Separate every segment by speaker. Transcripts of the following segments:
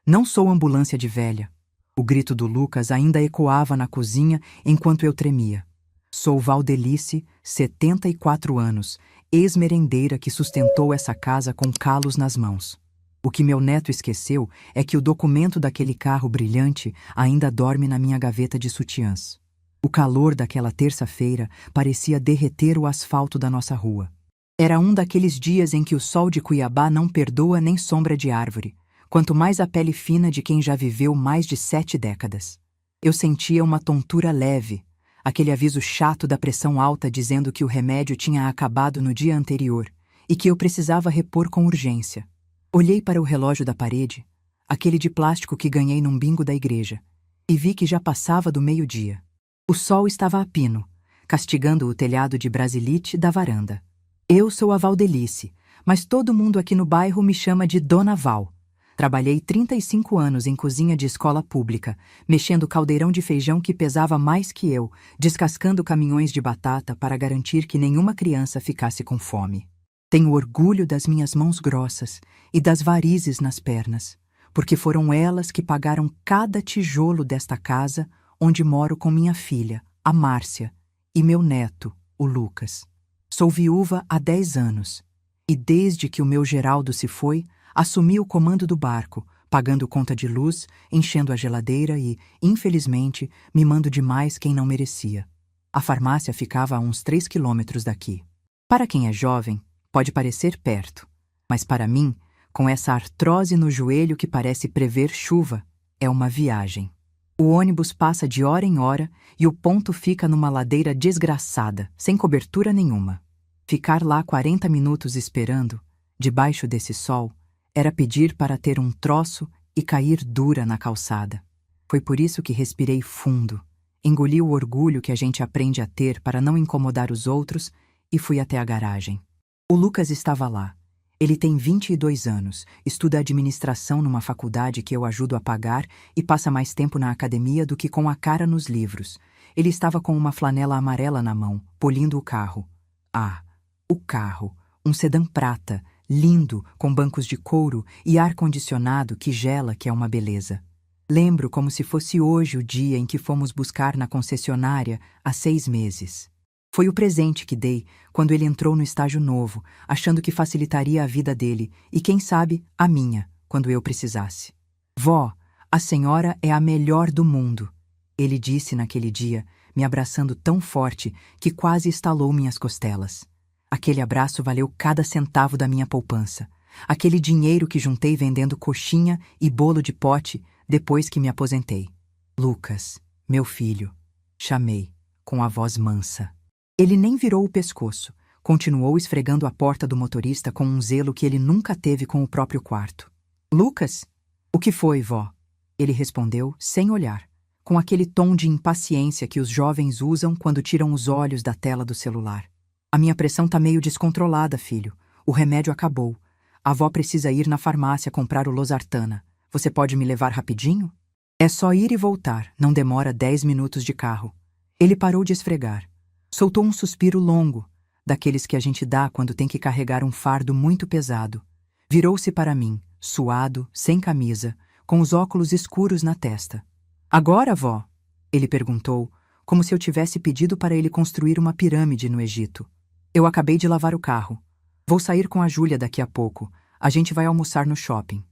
Speaker 1: Não sou ambulância de velha. O grito do Lucas ainda ecoava na cozinha enquanto eu tremia. Sou Valdelice, 74 anos, ex-merendeira que sustentou essa casa com calos nas mãos. O que meu neto esqueceu é que o documento daquele carro brilhante ainda dorme na minha gaveta de sutiãs. O calor daquela terça-feira parecia derreter o asfalto da nossa rua. Era um daqueles dias em que o sol de Cuiabá não perdoa nem sombra de árvore, quanto mais a pele fina de quem já viveu mais de 7 décadas. Eu sentia uma tontura leve, aquele aviso chato da pressão alta dizendo que o remédio tinha acabado no dia anterior e que eu precisava repor com urgência. Olhei para o relógio da parede, aquele de plástico que ganhei num bingo da igreja, e vi que já passava do meio-dia. O sol estava a pino, castigando o telhado de brasilite da varanda. Eu sou a Valdelice, mas todo mundo aqui no bairro me chama de Dona Val. Trabalhei 35 anos em cozinha de escola pública, mexendo caldeirão de feijão que pesava mais que eu, descascando caminhões de batata para garantir que nenhuma criança ficasse com fome. Tenho orgulho das minhas mãos grossas e das varizes nas pernas, porque foram elas que pagaram cada tijolo desta casa onde moro com minha filha, a Márcia, e meu neto, o Lucas. Sou viúva há 10 anos, e desde que o meu Geraldo se foi, assumi o comando do barco, pagando conta de luz, enchendo a geladeira e, infelizmente, mimando demais quem não merecia. A farmácia ficava a uns 3 quilômetros daqui. Para quem é jovem, pode parecer perto, mas para mim, com essa artrose no joelho que parece prever chuva, é uma viagem. O ônibus passa de hora em hora e o ponto fica numa ladeira desgraçada, sem cobertura nenhuma. Ficar lá 40 minutos esperando, debaixo desse sol, era pedir para ter um troço e cair dura na calçada. Foi por isso que respirei fundo, engoli o orgulho que a gente aprende a ter para não incomodar os outros e fui até a garagem. O Lucas estava lá. Ele tem 22 anos, estuda administração numa faculdade que eu ajudo a pagar e passa mais tempo na academia do que com a cara nos livros. Ele estava com uma flanela amarela na mão, polindo o carro. Ah, o carro, um sedã prata, lindo, com bancos de couro e ar-condicionado que gela, que é uma beleza. Lembro como se fosse hoje o dia em que fomos buscar na concessionária há 6 meses. Foi o presente que dei quando ele entrou no estágio novo, achando que facilitaria a vida dele e, quem sabe, a minha, quando eu precisasse. Vó, a senhora é a melhor do mundo, ele disse naquele dia, me abraçando tão forte que quase estalou minhas costelas. Aquele abraço valeu cada centavo da minha poupança, aquele dinheiro que juntei vendendo coxinha e bolo de pote depois que me aposentei. Lucas, meu filho, chamei, com a voz mansa. Ele nem virou o pescoço, continuou esfregando a porta do motorista com um zelo que ele nunca teve com o próprio quarto. Lucas? O que foi, vó? Ele respondeu, sem olhar, com aquele tom de impaciência que os jovens usam quando tiram os olhos da tela do celular. A minha pressão tá meio descontrolada, filho. O remédio acabou. A avó precisa ir na farmácia comprar o losartana. Você pode me levar rapidinho? É só ir e voltar, não demora 10 minutos de carro. Ele parou de esfregar. Soltou um suspiro longo, daqueles que a gente dá quando tem que carregar um fardo muito pesado. Virou-se para mim, suado, sem camisa, com os óculos escuros na testa. Agora, vó? Ele perguntou, como se eu tivesse pedido para ele construir uma pirâmide no Egito. Eu acabei de lavar o carro. Vou sair com a Júlia daqui a pouco. A gente vai almoçar no shopping.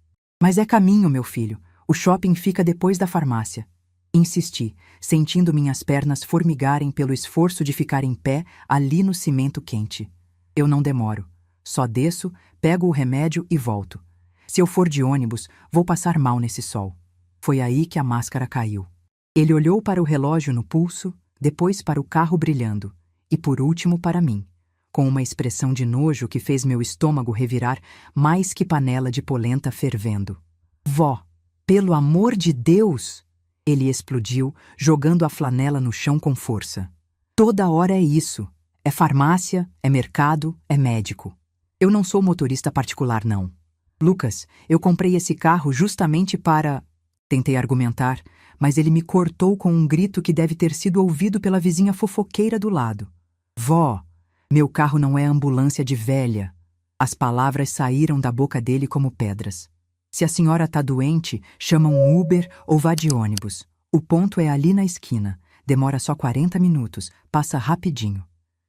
Speaker 1: Mas é caminho, meu filho. O shopping fica depois da farmácia. Insisti, sentindo minhas pernas formigarem pelo esforço de ficar em pé ali no cimento quente. Eu não demoro. Só desço, pego o remédio e volto. Se eu for de ônibus, vou passar mal nesse sol. Foi aí que a máscara caiu. Ele olhou para o relógio no pulso, depois para o carro brilhando, e por último para mim, com uma expressão de nojo que fez meu estômago revirar mais que panela de polenta fervendo. Vó, pelo amor de Deus! Ele explodiu, jogando a flanela no chão com força. Toda hora é isso. É farmácia, é mercado, é médico. Eu não sou motorista particular, não. Lucas, eu comprei esse carro justamente para... Tentei argumentar, mas ele me cortou com um grito que deve ter sido ouvido pela vizinha fofoqueira do lado. Vó, meu carro não é ambulância de velha. As palavras saíram da boca dele como pedras. Se a senhora tá doente, chama um Uber ou vá de ônibus. O ponto é ali na esquina. Demora só 40 minutos, passa rapidinho.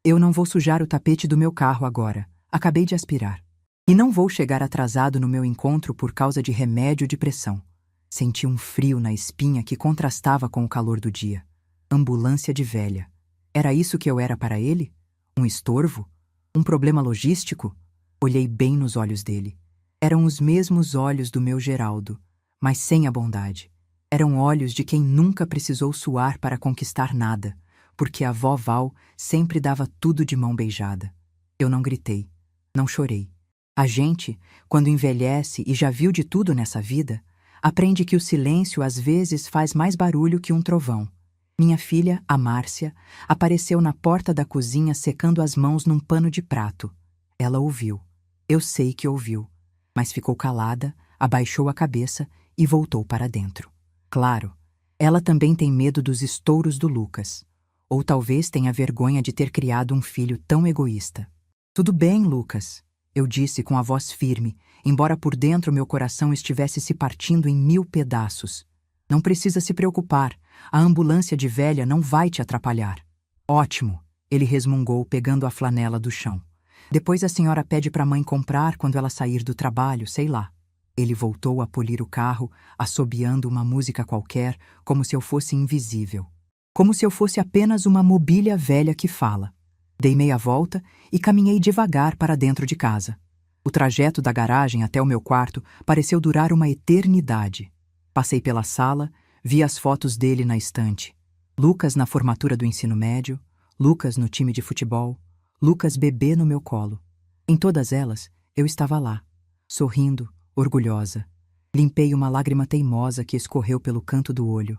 Speaker 1: Eu não vou sujar o tapete do meu carro agora. Acabei de aspirar. E não vou chegar atrasado no meu encontro por causa de remédio de pressão. Senti um frio na espinha que contrastava com o calor do dia. Ambulância de velha. Era isso que eu era para ele? Um estorvo? Um problema logístico? Olhei bem nos olhos dele. Eram os mesmos olhos do meu Geraldo, mas sem a bondade. Eram olhos de quem nunca precisou suar para conquistar nada, porque a vó Val sempre dava tudo de mão beijada. Eu não gritei, não chorei. A gente, quando envelhece e já viu de tudo nessa vida, aprende que o silêncio às vezes faz mais barulho que um trovão. Minha filha, a Márcia, apareceu na porta da cozinha secando as mãos num pano de prato. Ela ouviu. Eu sei que ouviu. Mas ficou calada, abaixou a cabeça e voltou para dentro. Claro, ela também tem medo dos estouros do Lucas. Ou talvez tenha vergonha de ter criado um filho tão egoísta. Tudo bem, Lucas, eu disse com a voz firme, embora por dentro meu coração estivesse se partindo em 1000 pedaços. Não precisa se preocupar, a ambulância de velha não vai te atrapalhar. Ótimo, ele resmungou pegando a flanela do chão. Depois a senhora pede para a mãe comprar quando ela sair do trabalho, sei lá. Ele voltou a polir o carro, assobiando uma música qualquer, como se eu fosse invisível. Como se eu fosse apenas uma mobília velha que fala. Dei meia volta e caminhei devagar para dentro de casa. O trajeto da garagem até o meu quarto pareceu durar uma eternidade. Passei pela sala, vi as fotos dele na estante. Lucas na formatura do ensino médio, Lucas no time de futebol, Lucas bebê no meu colo. Em todas elas, eu estava lá, sorrindo, orgulhosa. Limpei uma lágrima teimosa que escorreu pelo canto do olho.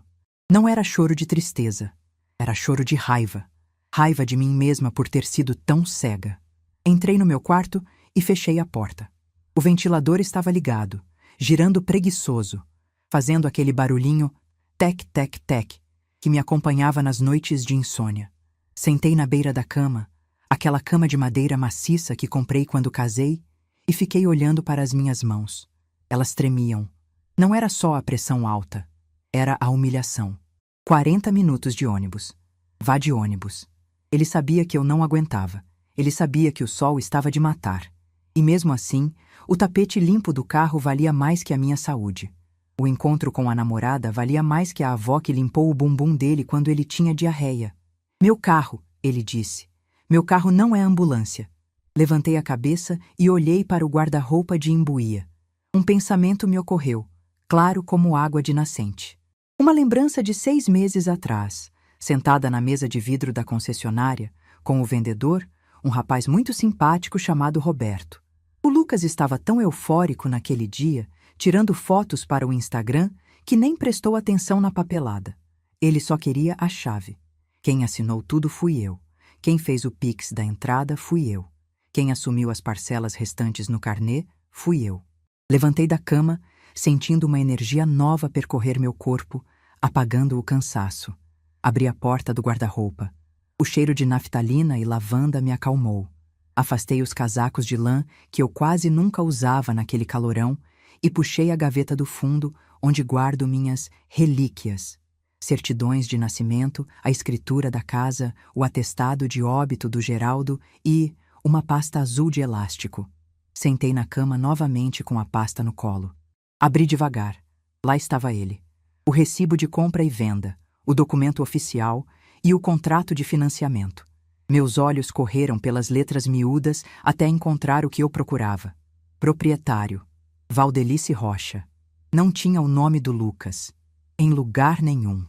Speaker 1: Não era choro de tristeza, era choro de raiva. Raiva de mim mesma por ter sido tão cega. Entrei no meu quarto e fechei a porta. O ventilador estava ligado, girando preguiçoso, fazendo aquele barulhinho tec-tec-tec que me acompanhava nas noites de insônia. Sentei na beira da cama, aquela cama de madeira maciça que comprei quando casei, e fiquei olhando para as minhas mãos. Elas tremiam. Não era só a pressão alta, era a humilhação. 40 minutos de ônibus. Vá de ônibus. Ele sabia que eu não aguentava. Ele sabia que o sol estava de matar. E mesmo assim, o tapete limpo do carro valia mais que a minha saúde. O encontro com a namorada valia mais que a avó que limpou o bumbum dele quando ele tinha diarreia. Meu carro, ele disse. Meu carro não é ambulância. Levantei a cabeça e olhei para o guarda-roupa de imbuía. Um pensamento me ocorreu, claro como água de nascente. Uma lembrança de 6 meses atrás, sentada na mesa de vidro da concessionária, com o vendedor, um rapaz muito simpático chamado Roberto. O Lucas estava tão eufórico naquele dia, tirando fotos para o Instagram, que nem prestou atenção na papelada. Ele só queria a chave. Quem assinou tudo fui eu. Quem fez o Pix da entrada fui eu. Quem assumiu as parcelas restantes no carnê fui eu. Levantei da cama, sentindo uma energia nova percorrer meu corpo, apagando o cansaço. Abri a porta do guarda-roupa. O cheiro de naftalina e lavanda me acalmou. Afastei os casacos de lã que eu quase nunca usava naquele calorão e puxei a gaveta do fundo onde guardo minhas relíquias. Certidões de nascimento, a escritura da casa, o atestado de óbito do Geraldo e uma pasta azul de elástico. Sentei na cama novamente com a pasta no colo. Abri devagar. Lá estava ele. O recibo de compra e venda, o documento oficial e o contrato de financiamento. Meus olhos correram pelas letras miúdas até encontrar o que eu procurava. Proprietário, Valdelice Rocha. Não tinha o nome do Lucas. Em lugar nenhum.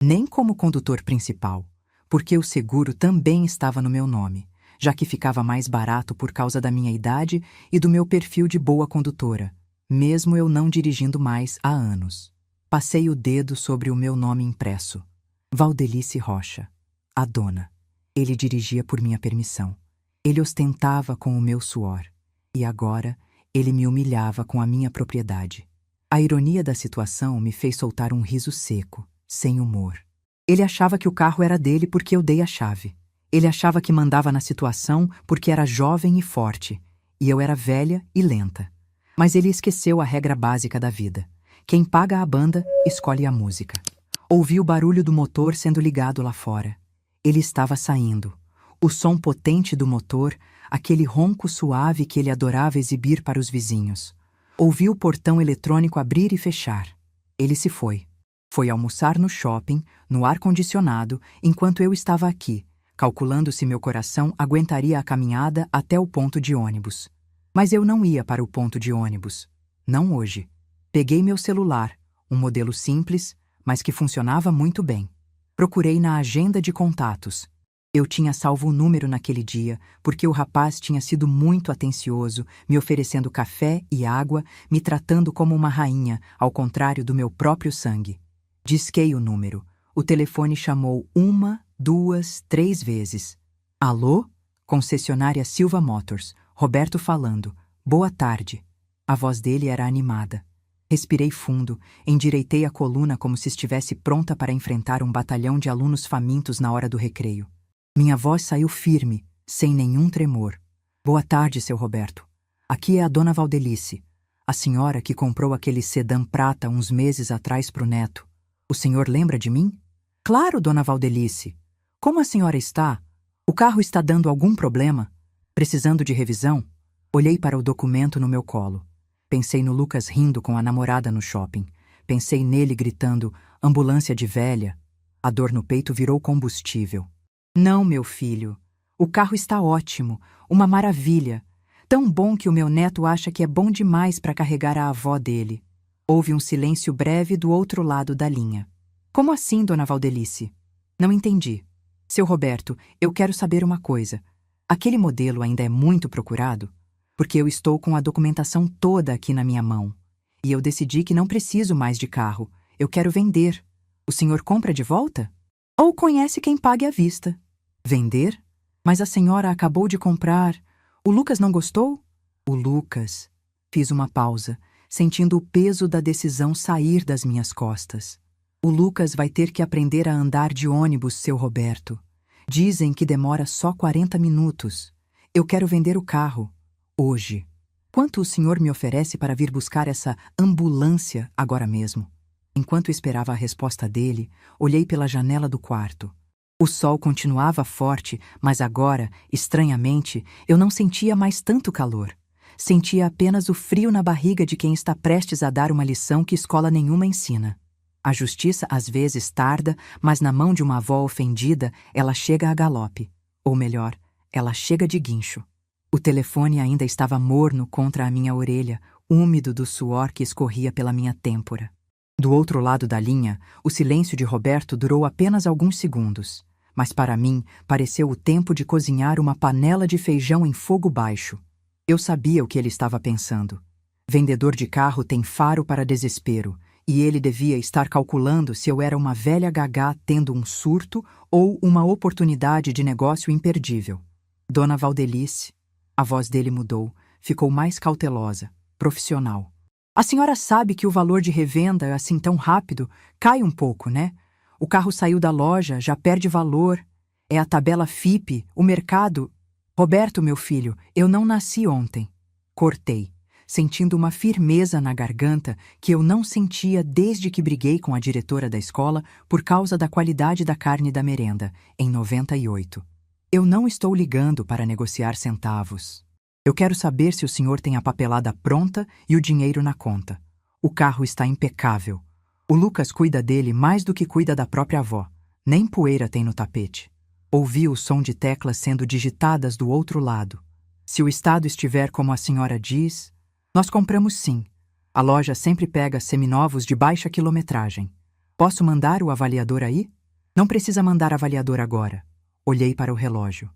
Speaker 1: Nem como condutor principal, porque o seguro também estava no meu nome, já que ficava mais barato por causa da minha idade e do meu perfil de boa condutora, mesmo eu não dirigindo mais há anos. Passei o dedo sobre o meu nome impresso. Valdelice Rocha, a dona. Ele dirigia por minha permissão. Ele ostentava com o meu suor. E agora, ele me humilhava com a minha propriedade. A ironia da situação me fez soltar um riso seco, sem humor. Ele achava que o carro era dele porque eu dei a chave. Ele achava que mandava na situação porque era jovem e forte, e eu era velha e lenta. Mas ele esqueceu a regra básica da vida. Quem paga a banda, escolhe a música. Ouvi o barulho do motor sendo ligado lá fora. Ele estava saindo. O som potente do motor, aquele ronco suave que ele adorava exibir para os vizinhos. Ouvi o portão eletrônico abrir e fechar. Ele se foi. Foi almoçar no shopping, no ar-condicionado, enquanto eu estava aqui, calculando se meu coração aguentaria a caminhada até o ponto de ônibus. Mas eu não ia para o ponto de ônibus. Não hoje. Peguei meu celular, um modelo simples, mas que funcionava muito bem. Procurei na agenda de contatos. Eu tinha salvo o número naquele dia, porque o rapaz tinha sido muito atencioso, me oferecendo café e água, me tratando como uma rainha, ao contrário do meu próprio sangue. Disquei o número. O telefone chamou 1, 2, 3 vezes. Alô? Concessionária Silva Motors. Roberto falando. Boa tarde. A voz dele era animada. Respirei fundo, endireitei a coluna como se estivesse pronta para enfrentar um batalhão de alunos famintos na hora do recreio. Minha voz saiu firme, sem nenhum tremor. Boa tarde, seu Roberto. Aqui é a dona Valdelice, a senhora que comprou aquele sedã prata uns meses atrás para o neto. O senhor lembra de mim? Claro, dona Valdelice. Como a senhora está? O carro está dando algum problema? Precisando de revisão? Olhei para o documento no meu colo. Pensei no Lucas rindo com a namorada no shopping. Pensei nele gritando, ambulância de velha. A dor no peito virou combustível. Não, meu filho. O carro está ótimo, uma maravilha. Tão bom que o meu neto acha que é bom demais para carregar a avó dele. Houve um silêncio breve do outro lado da linha. Como assim, dona Valdelice? Não entendi. Seu Roberto, eu quero saber uma coisa. Aquele modelo ainda é muito procurado? Porque eu estou com a documentação toda aqui na minha mão. E eu decidi que não preciso mais de carro. Eu quero vender. O senhor compra de volta? Ou conhece quem pague à vista? Vender? Mas a senhora acabou de comprar. O Lucas não gostou? O Lucas. Fiz uma pausa, sentindo o peso da decisão sair das minhas costas. O Lucas vai ter que aprender a andar de ônibus, seu Roberto. Dizem que demora só 40 minutos. Eu quero vender o carro. Hoje. Quanto o senhor me oferece para vir buscar essa ambulância agora mesmo? Enquanto esperava a resposta dele, olhei pela janela do quarto. O sol continuava forte, mas agora, estranhamente, eu não sentia mais tanto calor. Sentia apenas o frio na barriga de quem está prestes a dar uma lição que escola nenhuma ensina. A justiça às vezes tarda, mas na mão de uma avó ofendida, ela chega a galope. Ou melhor, ela chega de guincho. O telefone ainda estava morno contra a minha orelha, úmido do suor que escorria pela minha têmpora. Do outro lado da linha, o silêncio de Roberto durou apenas alguns segundos, mas para mim pareceu o tempo de cozinhar uma panela de feijão em fogo baixo. Eu sabia o que ele estava pensando. Vendedor de carro tem faro para desespero, e ele devia estar calculando se eu era uma velha gagá tendo um surto ou uma oportunidade de negócio imperdível. Dona Valdelice. A voz dele mudou, ficou mais cautelosa, profissional. A senhora sabe que o valor de revenda, assim tão rápido, cai um pouco, né? O carro saiu da loja, já perde valor. É a tabela FIPE, o mercado... Roberto, meu filho, eu não nasci ontem. Cortei, sentindo uma firmeza na garganta que eu não sentia desde que briguei com a diretora da escola por causa da qualidade da carne da merenda, em 98. Eu não estou ligando para negociar centavos. Eu quero saber se o senhor tem a papelada pronta e o dinheiro na conta. O carro está impecável. O Lucas cuida dele mais do que cuida da própria avó. Nem poeira tem no tapete. Ouvi o som de teclas sendo digitadas do outro lado. Se o estado estiver como a senhora diz... Nós compramos sim. A loja sempre pega seminovos de baixa quilometragem. Posso mandar o avaliador aí? Não precisa mandar avaliador agora. Olhei para o relógio.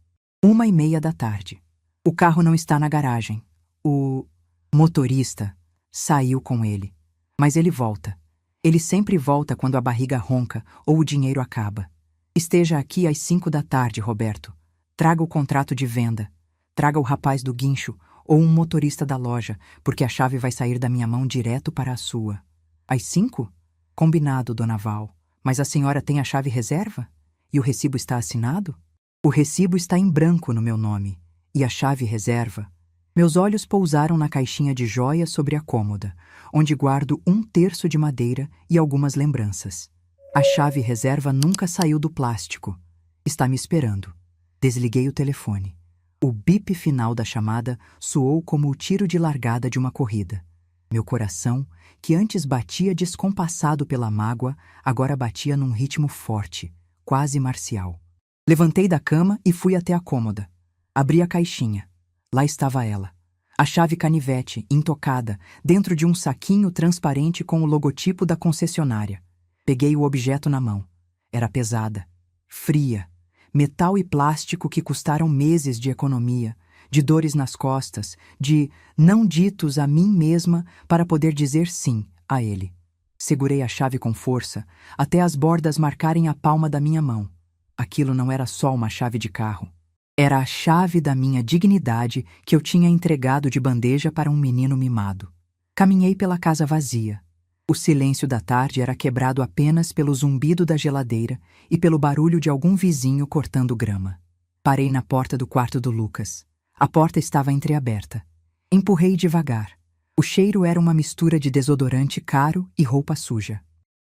Speaker 1: 1h30 da tarde. O carro não está na garagem. O motorista saiu com ele. Mas ele volta. Ele sempre volta quando a barriga ronca ou o dinheiro acaba. Esteja aqui às 5 da tarde, Roberto. Traga o contrato de venda. Traga o rapaz do guincho ou um motorista da loja, porque a chave vai sair da minha mão direto para a sua. Às 5? Combinado, dona Val. Mas a senhora tem a chave reserva? E o recibo está assinado? O recibo está em branco no meu nome. E a chave reserva? Meus olhos pousaram na caixinha de joias sobre a cômoda, onde guardo 1/3 de madeira e algumas lembranças. A chave reserva nunca saiu do plástico. Está me esperando. Desliguei o telefone. O bip final da chamada soou como o tiro de largada de uma corrida. Meu coração, que antes batia descompassado pela mágoa, agora batia num ritmo forte, quase marcial. Levantei da cama e fui até a cômoda. Abri a caixinha. Lá estava ela. A chave canivete, intocada, dentro de um saquinho transparente com o logotipo da concessionária. Peguei o objeto na mão. Era pesada, fria, metal e plástico que custaram meses de economia, de dores nas costas, de não ditos a mim mesma para poder dizer sim a ele. Segurei a chave com força, até as bordas marcarem a palma da minha mão. Aquilo não era só uma chave de carro. Era a chave da minha dignidade que eu tinha entregado de bandeja para um menino mimado. Caminhei pela casa vazia. O silêncio da tarde era quebrado apenas pelo zumbido da geladeira e pelo barulho de algum vizinho cortando grama. Parei na porta do quarto do Lucas. A porta estava entreaberta. Empurrei devagar. O cheiro era uma mistura de desodorante caro e roupa suja.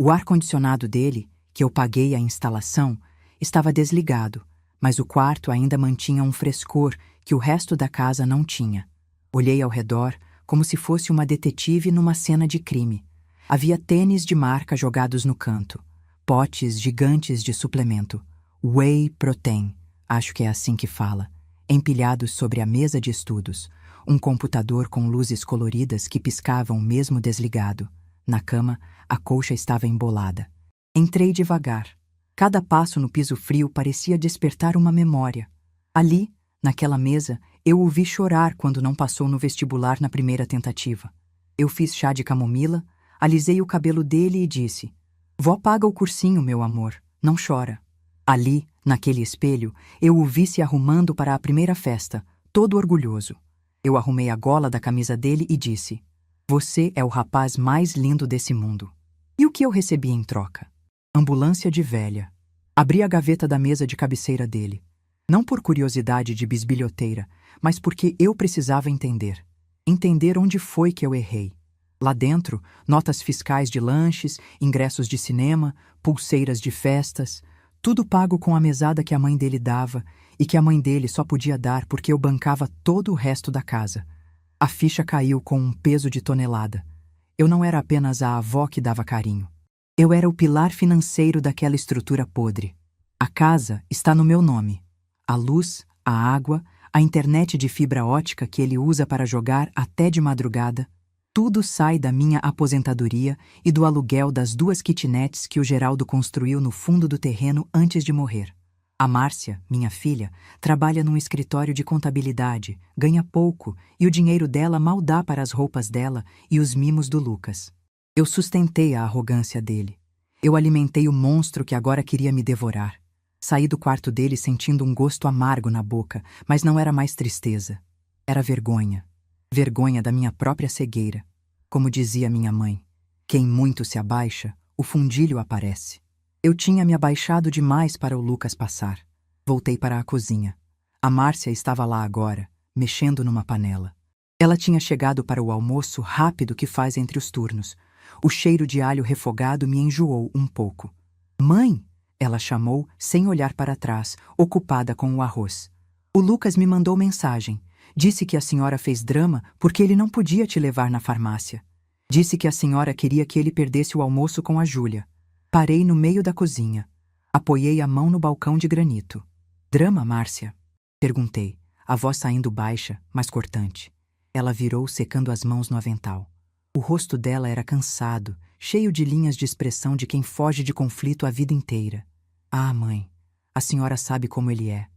Speaker 1: O ar-condicionado dele, que eu paguei a instalação, estava desligado, mas o quarto ainda mantinha um frescor que o resto da casa não tinha. Olhei ao redor como se fosse uma detetive numa cena de crime. Havia tênis de marca jogados no canto, potes gigantes de suplemento, whey protein, acho que é assim que fala, empilhados sobre a mesa de estudos, um computador com luzes coloridas que piscavam mesmo desligado. Na cama, a colcha estava embolada. Entrei devagar. Cada passo no piso frio parecia despertar uma memória. Ali, naquela mesa, eu o vi chorar quando não passou no vestibular na primeira tentativa. Eu fiz chá de camomila, alisei o cabelo dele e disse: "Vó paga o cursinho, meu amor, não chora." Ali, naquele espelho, eu o vi se arrumando para a primeira festa, todo orgulhoso. Eu arrumei a gola da camisa dele e disse: "Você é o rapaz mais lindo desse mundo." E o que eu recebi em troca? Ambulância de velha. Abri a gaveta da mesa de cabeceira dele. Não por curiosidade de bisbilhoteira, mas porque eu precisava entender. Entender onde foi que eu errei. Lá dentro, notas fiscais de lanches, ingressos de cinema, pulseiras de festas, tudo pago com a mesada que a mãe dele dava e que a mãe dele só podia dar porque eu bancava todo o resto da casa. A ficha caiu com um peso de tonelada. Eu não era apenas a avó que dava carinho. Eu era o pilar financeiro daquela estrutura podre. A casa está no meu nome. A luz, a água, a internet de fibra ótica que ele usa para jogar até de madrugada, tudo sai da minha aposentadoria e do aluguel das 2 kitnets que o Geraldo construiu no fundo do terreno antes de morrer. A Márcia, minha filha, trabalha num escritório de contabilidade, ganha pouco e o dinheiro dela mal dá para as roupas dela e os mimos do Lucas. Eu sustentei a arrogância dele. Eu alimentei o monstro que agora queria me devorar. Saí do quarto dele sentindo um gosto amargo na boca, mas não era mais tristeza. Era vergonha. Vergonha da minha própria cegueira. Como dizia minha mãe, quem muito se abaixa, o fundilho aparece. Eu tinha me abaixado demais para o Lucas passar. Voltei para a cozinha. A Márcia estava lá agora, mexendo numa panela. Ela tinha chegado para o almoço rápido que faz entre os turnos. O cheiro de alho refogado me enjoou um pouco. "Mãe!" ela chamou, sem olhar para trás, ocupada com o arroz. "O Lucas me mandou mensagem. Disse que a senhora fez drama porque ele não podia te levar na farmácia. Disse que a senhora queria que ele perdesse o almoço com a Júlia." Parei no meio da cozinha. Apoiei a mão no balcão de granito. "Drama, Márcia?" perguntei, a voz saindo baixa, mas cortante. Ela virou, secando as mãos no avental. O rosto dela era cansado, cheio de linhas de expressão de quem foge de conflito a vida inteira. "Ah, mãe, a senhora sabe como ele é.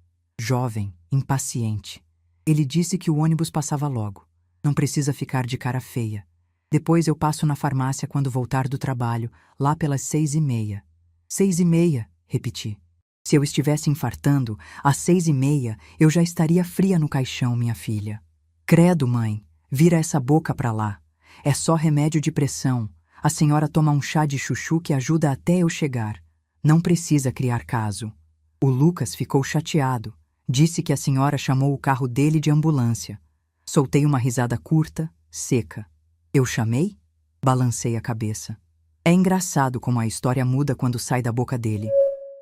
Speaker 1: Jovem, impaciente. Ele disse que o ônibus passava logo. Não precisa ficar de cara feia. Depois eu passo na farmácia quando voltar do trabalho, lá pelas 6h30. 6h30, repeti. Se eu estivesse infartando, às 6h30 eu já estaria fria no caixão, minha filha." "Credo, mãe, vira essa boca pra lá. É só remédio de pressão. A senhora toma um chá de chuchu que ajuda até eu chegar. Não precisa criar caso." O Lucas ficou chateado. Disse que a senhora chamou o carro dele de ambulância. Soltei uma risada curta, seca. Eu chamei? Balancei a cabeça. É engraçado como a história muda quando sai da boca dele.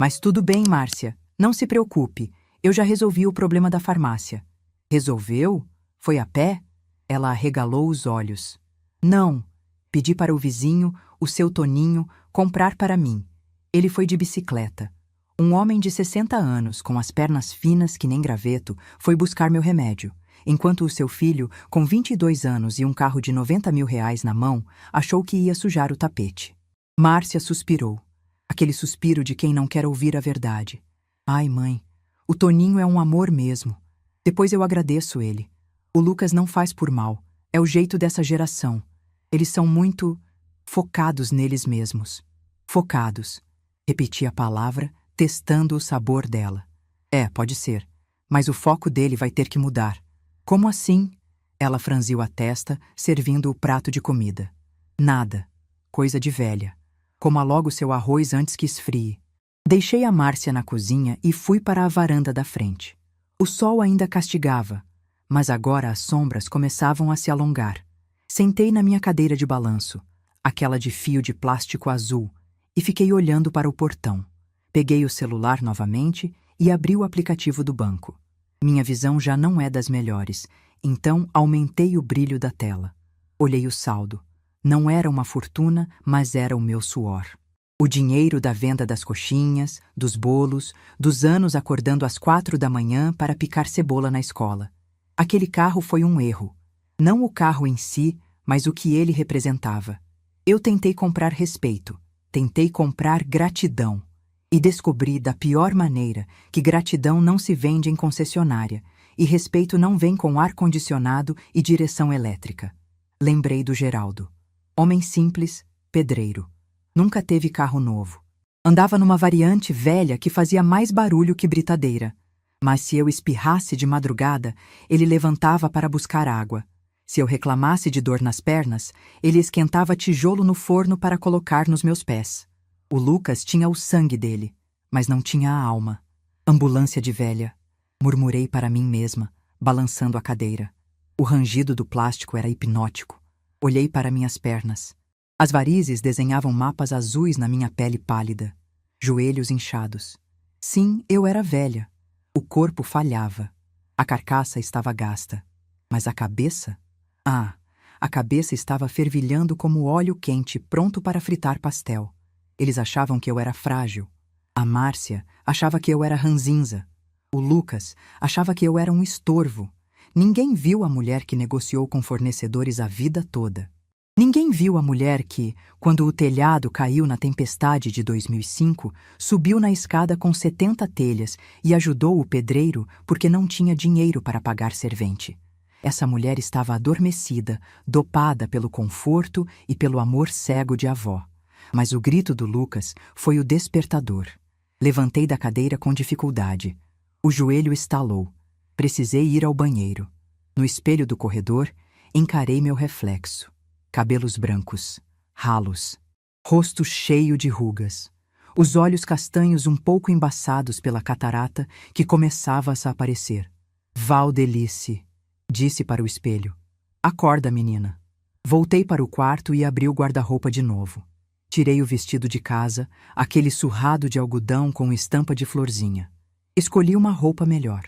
Speaker 1: Mas tudo bem, Márcia. Não se preocupe. Eu já resolvi o problema da farmácia. Resolveu? Foi a pé? Ela arregalou os olhos. Não. Pedi para o vizinho, o seu Toninho, comprar para mim. Ele foi de bicicleta. Um homem de 60 anos, com as pernas finas que nem graveto, foi buscar meu remédio, enquanto o seu filho, com 22 anos e um carro de 90 mil reais na mão, achou que ia sujar o tapete. Márcia suspirou. Aquele suspiro de quem não quer ouvir a verdade. Ai, mãe, o Toninho é um amor mesmo. Depois eu agradeço ele. O Lucas não faz por mal. É o jeito dessa geração. Eles são muito focados neles mesmos. Focados. Repeti a palavra, testando o sabor dela. É, pode ser. Mas o foco dele vai ter que mudar. Como assim? Ela franziu a testa, servindo o prato de comida. Nada. Coisa de velha. Coma logo seu arroz antes que esfrie. Deixei a Márcia na cozinha e fui para a varanda da frente. O sol ainda castigava, mas agora as sombras começavam a se alongar. Sentei na minha cadeira de balanço, aquela de fio de plástico azul, e fiquei olhando para o portão. Peguei o celular novamente e abri o aplicativo do banco. Minha visão já não é das melhores, então aumentei o brilho da tela. Olhei o saldo. Não era uma fortuna, mas era o meu suor. O dinheiro da venda das coxinhas, dos bolos, dos anos acordando às 4 da manhã para picar cebola na escola. Aquele carro foi um erro. Não o carro em si, mas o que ele representava. Eu tentei comprar respeito, tentei comprar gratidão. E descobri da pior maneira que gratidão não se vende em concessionária e respeito não vem com ar-condicionado e direção elétrica. Lembrei do Geraldo. Homem simples, pedreiro. Nunca teve carro novo. Andava numa variante velha que fazia mais barulho que britadeira. Mas se eu espirrasse de madrugada, ele levantava para buscar água. Se eu reclamasse de dor nas pernas, ele esquentava tijolo no forno para colocar nos meus pés. O Lucas tinha o sangue dele, mas não tinha a alma. Ambulância de velha. Murmurei para mim mesma, balançando a cadeira. O rangido do plástico era hipnótico. Olhei para minhas pernas. As varizes desenhavam mapas azuis na minha pele pálida. Joelhos inchados. Sim, eu era velha. O corpo falhava. A carcaça estava gasta. Mas a cabeça? Ah, a cabeça estava fervilhando como óleo quente pronto para fritar pastel. Eles achavam que eu era frágil. A Márcia achava que eu era ranzinza. O Lucas achava que eu era um estorvo. Ninguém viu a mulher que negociou com fornecedores a vida toda. Ninguém viu a mulher que, quando o telhado caiu na tempestade de 2005, subiu na escada com 70 telhas e ajudou o pedreiro porque não tinha dinheiro para pagar servente. Essa mulher estava adormecida, dopada pelo conforto e pelo amor cego de avó. Mas o grito do Lucas foi o despertador. Levantei da cadeira com dificuldade. O joelho estalou. Precisei ir ao banheiro. No espelho do corredor, encarei meu reflexo. Cabelos brancos, ralos, rosto cheio de rugas. Os olhos castanhos um pouco embaçados pela catarata que começava a se aparecer. Valdelice, disse para o espelho. Acorda, menina. Voltei para o quarto e abri o guarda-roupa de novo. Tirei o vestido de casa, aquele surrado de algodão com estampa de florzinha. Escolhi uma roupa melhor.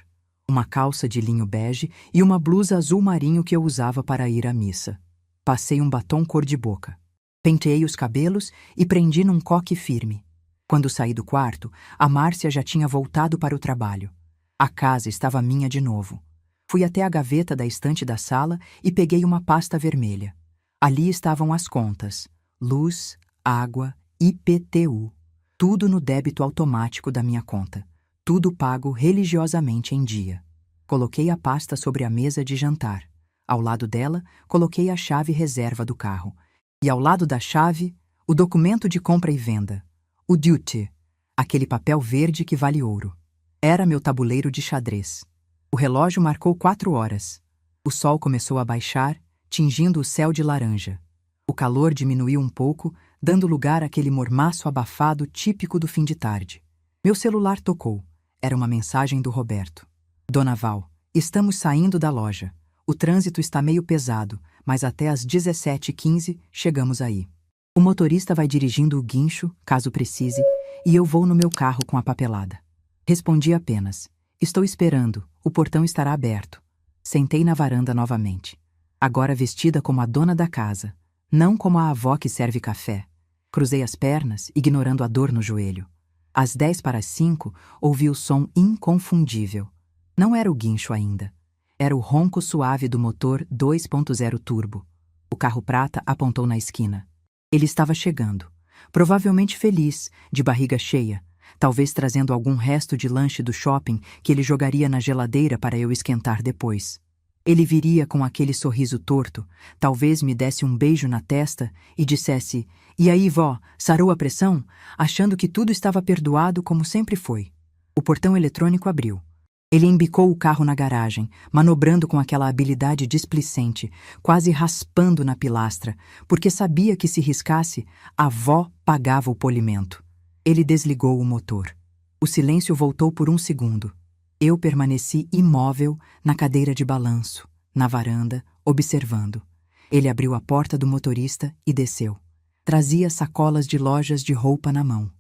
Speaker 1: Uma calça de linho bege e uma blusa azul marinho que eu usava para ir à missa. Passei um batom cor-de-boca. Penteei os cabelos e prendi num coque firme. Quando saí do quarto, a Márcia já tinha voltado para o trabalho. A casa estava minha de novo. Fui até a gaveta da estante da sala e peguei uma pasta vermelha. Ali estavam as contas: luz, água, IPTU. Tudo no débito automático da minha conta. Tudo pago religiosamente em dia. Coloquei a pasta sobre a mesa de jantar. Ao lado dela, coloquei a chave reserva do carro. E ao lado da chave, o documento de compra e venda. O duty, aquele papel verde que vale ouro. Era meu tabuleiro de xadrez. O relógio marcou 4 horas. O sol começou a baixar, tingindo o céu de laranja. O calor diminuiu um pouco, dando lugar àquele mormaço abafado típico do fim de tarde. Meu celular tocou. Era uma mensagem do Roberto. Dona Val, estamos saindo da loja. O trânsito está meio pesado, mas até às 17h15 chegamos aí. O motorista vai dirigindo o guincho, caso precise, e eu vou no meu carro com a papelada. Respondi apenas: estou esperando, o portão estará aberto. Sentei na varanda novamente. Agora vestida como a dona da casa, não como a avó que serve café. Cruzei as pernas, ignorando a dor no joelho. Às 10 para as 5, ouvi o som inconfundível. Não era o guincho ainda. Era o ronco suave do motor 2.0 turbo. O carro prata apontou na esquina. Ele estava chegando, provavelmente feliz, de barriga cheia, talvez trazendo algum resto de lanche do shopping que ele jogaria na geladeira para eu esquentar depois. Ele viria com aquele sorriso torto, talvez me desse um beijo na testa e dissesse: "E aí, vó, sarou a pressão?", achando que tudo estava perdoado como sempre foi. O portão eletrônico abriu. Ele embicou o carro na garagem, manobrando com aquela habilidade displicente, quase raspando na pilastra, porque sabia que se riscasse, a vó pagava o polimento. Ele desligou o motor. O silêncio voltou por um segundo. Eu permaneci imóvel na cadeira de balanço, na varanda, observando. Ele abriu a porta do motorista e desceu. Trazia sacolas de lojas de roupa na mão,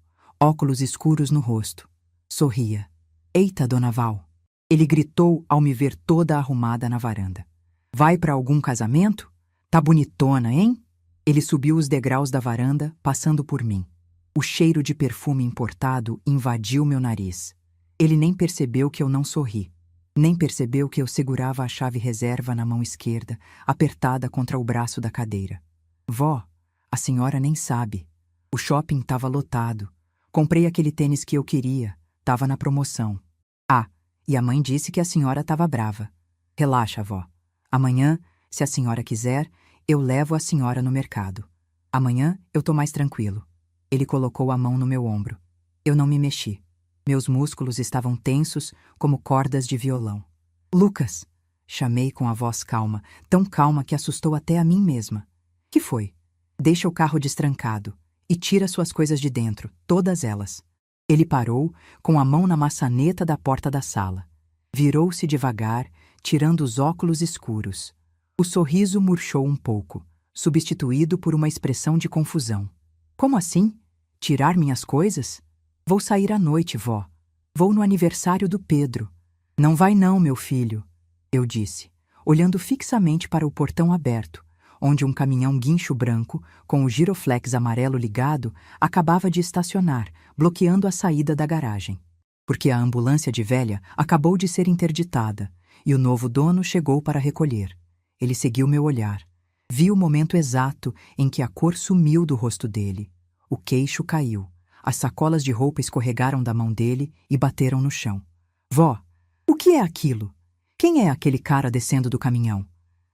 Speaker 1: óculos escuros no rosto. Sorria. "Eita, dona Val!" Ele gritou ao me ver toda arrumada na varanda. "Vai para algum casamento? Tá bonitona, hein?" Ele subiu os degraus da varanda, passando por mim. O cheiro de perfume importado invadiu meu nariz. Ele nem percebeu que eu não sorri. Nem percebeu que eu segurava a chave reserva na mão esquerda, apertada contra o braço da cadeira. "Vó, a senhora nem sabe. O shopping estava lotado. Comprei aquele tênis que eu queria. Tava na promoção. Ah, e a mãe disse que a senhora estava brava. Relaxa, vó. Amanhã, se a senhora quiser, eu levo a senhora no mercado. Amanhã eu tô mais tranquilo." Ele colocou a mão no meu ombro. Eu não me mexi. Meus músculos estavam tensos como cordas de violão. "Lucas!" Chamei com a voz calma, tão calma que assustou até a mim mesma. "Que foi?" "Deixa o carro destrancado e tira suas coisas de dentro, todas elas." Ele parou, com a mão na maçaneta da porta da sala. Virou-se devagar, tirando os óculos escuros. O sorriso murchou um pouco, substituído por uma expressão de confusão. "Como assim? Tirar minhas coisas? Vou sair à noite, vó. Vou no aniversário do Pedro." "Não vai não, meu filho," eu disse, olhando fixamente para o portão aberto, onde um caminhão guincho branco, com o giroflex amarelo ligado, acabava de estacionar, bloqueando a saída da garagem. Porque a ambulância de velha acabou de ser interditada, e o novo dono chegou para recolher. Ele seguiu meu olhar. Vi o momento exato em que a cor sumiu do rosto dele. O queixo caiu. As sacolas de roupa escorregaram da mão dele e bateram no chão. "Vó, o que é aquilo? Quem é aquele cara descendo do caminhão?"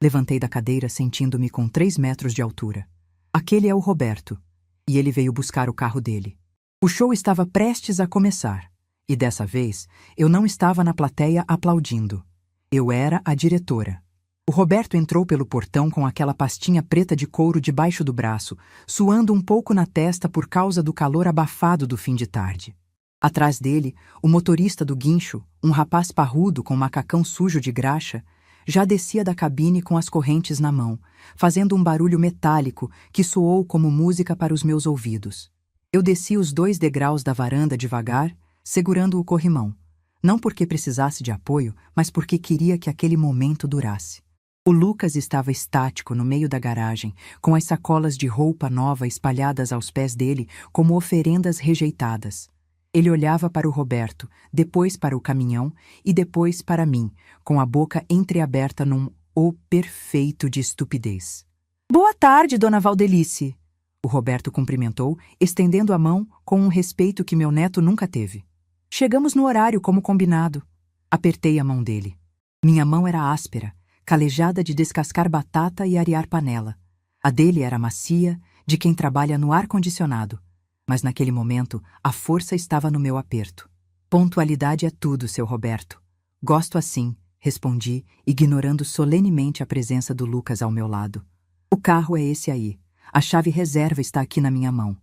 Speaker 1: Levantei da cadeira sentindo-me com 3 metros de altura. "Aquele é o Roberto, e ele veio buscar o carro dele." O show estava prestes a começar, e dessa vez eu não estava na plateia aplaudindo. Eu era a diretora. O Roberto entrou pelo portão com aquela pastinha preta de couro debaixo do braço, suando um pouco na testa por causa do calor abafado do fim de tarde. Atrás dele, o motorista do guincho, um rapaz parrudo com macacão sujo de graxa, já descia da cabine com as correntes na mão, fazendo um barulho metálico que soou como música para os meus ouvidos. Eu desci os 2 degraus da varanda devagar, segurando o corrimão, não porque precisasse de apoio, mas porque queria que aquele momento durasse. O Lucas estava estático no meio da garagem, com as sacolas de roupa nova espalhadas aos pés dele como oferendas rejeitadas. Ele olhava para o Roberto, depois para o caminhão e depois para mim, com a boca entreaberta num "o perfeito" de estupidez. "Boa tarde, dona Valdelice." O Roberto cumprimentou, estendendo a mão com um respeito que meu neto nunca teve. "Chegamos no horário, como combinado." Apertei a mão dele. Minha mão era áspera, calejada de descascar batata e arear panela. A dele era macia, de quem trabalha no ar-condicionado. Mas naquele momento, a força estava no meu aperto. "Pontualidade é tudo, seu Roberto." "Gosto assim," respondi, ignorando solenemente a presença do Lucas ao meu lado. "O carro é esse aí. A chave reserva está aqui na minha mão.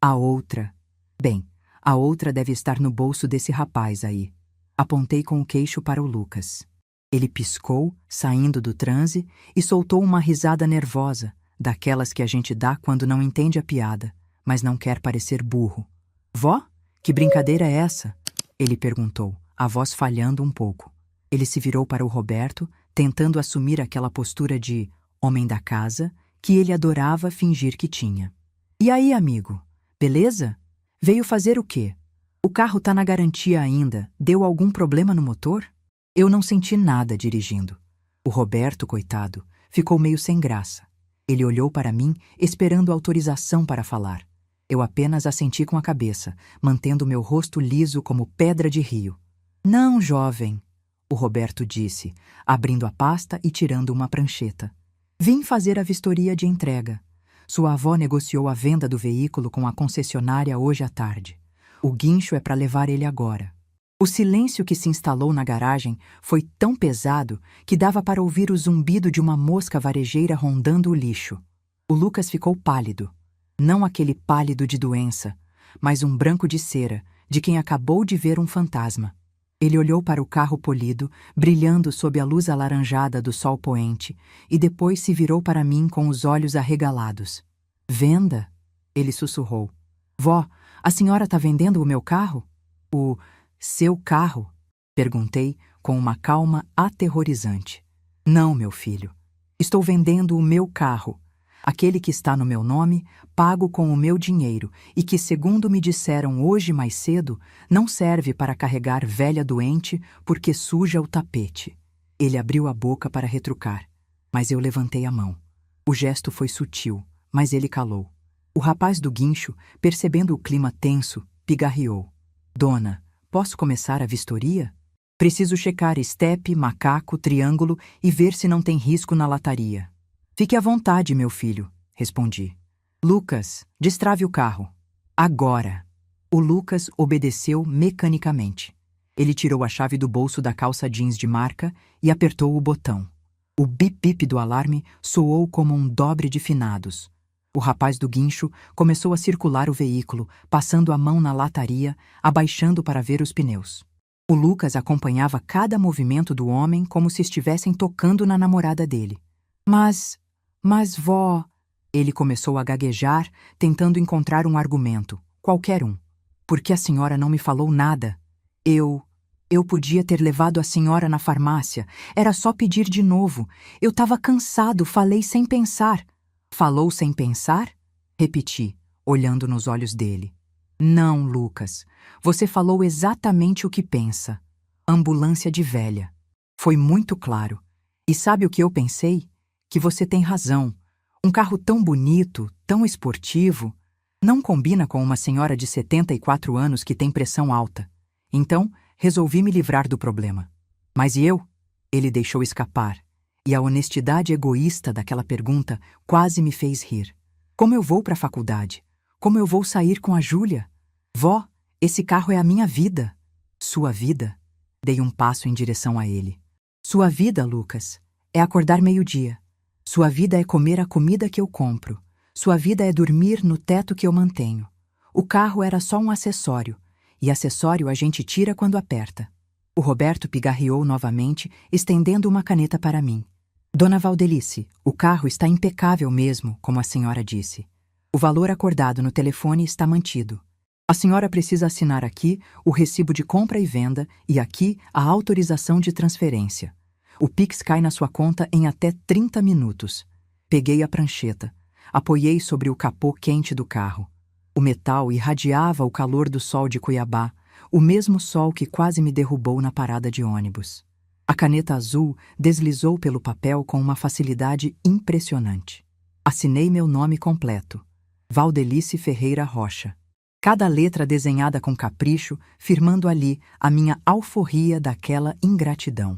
Speaker 1: A outra... Bem, a outra deve estar no bolso desse rapaz aí." Apontei com o queixo para o Lucas. Ele piscou, saindo do transe, e soltou uma risada nervosa, daquelas que a gente dá quando não entende a piada, mas não quer parecer burro. Vó, que brincadeira é essa? Ele perguntou, a voz falhando um pouco. Ele se virou para o Roberto, tentando assumir aquela postura de homem da casa que ele adorava fingir que tinha. E aí, amigo? Beleza? Veio fazer o quê? O carro tá na garantia ainda. Deu algum problema no motor? Eu não senti nada dirigindo. O Roberto, coitado, ficou meio sem graça. Ele olhou para mim, esperando autorização para falar. Eu apenas assenti com a cabeça, mantendo meu rosto liso como pedra de rio. Não, jovem, o Roberto disse, abrindo a pasta e tirando uma prancheta. Vim fazer a vistoria de entrega. Sua avó negociou a venda do veículo com a concessionária hoje à tarde. O guincho é para levar ele agora. O silêncio que se instalou na garagem foi tão pesado que dava para ouvir o zumbido de uma mosca varejeira rondando o lixo. O Lucas ficou pálido. Não aquele pálido de doença, mas um branco de cera, de quem acabou de ver um fantasma. Ele olhou para o carro polido, brilhando sob a luz alaranjada do sol poente, e depois se virou para mim com os olhos arregalados. Venda? Ele sussurrou. Vó, a senhora está vendendo o meu carro? O seu carro? Perguntei com uma calma aterrorizante. Não, meu filho. Estou vendendo o meu carro. Aquele que está no meu nome, pago com o meu dinheiro e que, segundo me disseram hoje mais cedo, não serve para carregar velha doente porque suja o tapete. Ele abriu a boca para retrucar, mas eu levantei a mão. O gesto foi sutil, mas ele calou. O rapaz do guincho, percebendo o clima tenso, pigarreou. Dona, posso começar a vistoria? Preciso checar estepe, macaco, triângulo e ver se não tem risco na lataria. Fique à vontade, meu filho, respondi. Lucas, destrave o carro. Agora. O Lucas obedeceu mecanicamente. Ele tirou a chave do bolso da calça jeans de marca e apertou o botão. O bip-bip do alarme soou como um dobre de finados. O rapaz do guincho começou a circular o veículo, passando a mão na lataria, abaixando para ver os pneus. O Lucas acompanhava cada movimento do homem como se estivessem tocando na namorada dele. Mas, vó... Ele começou a gaguejar, tentando encontrar um argumento, qualquer um. Por que a senhora não me falou nada? Eu podia ter levado a senhora na farmácia. Era só pedir de novo. Eu estava cansado, falei sem pensar. Falou sem pensar? Repeti, olhando nos olhos dele. Não, Lucas. Você falou exatamente o que pensa. Ambulância de velha. Foi muito claro. E sabe o que eu pensei? Que você tem razão. Um carro tão bonito, tão esportivo, não combina com uma senhora de 74 anos que tem pressão alta. Então, resolvi me livrar do problema. Mas e eu? Ele deixou escapar, e a honestidade egoísta daquela pergunta quase me fez rir. Como eu vou para a faculdade? Como eu vou sair com a Júlia? Vó, esse carro é a minha vida. Sua vida? Dei um passo em direção a ele. Sua vida, Lucas, é acordar meio-dia. Sua vida é comer a comida que eu compro. Sua vida é dormir no teto que eu mantenho. O carro era só um acessório, e acessório a gente tira quando aperta. O Roberto pigarreou novamente, estendendo uma caneta para mim. Dona Valdelice, o carro está impecável mesmo, como a senhora disse. O valor acordado no telefone está mantido. A senhora precisa assinar aqui o recibo de compra e venda e aqui a autorização de transferência. O Pix cai na sua conta em até 30 minutos. Peguei a prancheta. Apoiei sobre o capô quente do carro. O metal irradiava o calor do sol de Cuiabá, o mesmo sol que quase me derrubou na parada de ônibus. A caneta azul deslizou pelo papel com uma facilidade impressionante. Assinei meu nome completo. Valdelice Ferreira Rocha. Cada letra desenhada com capricho, firmando ali a minha alforria daquela ingratidão.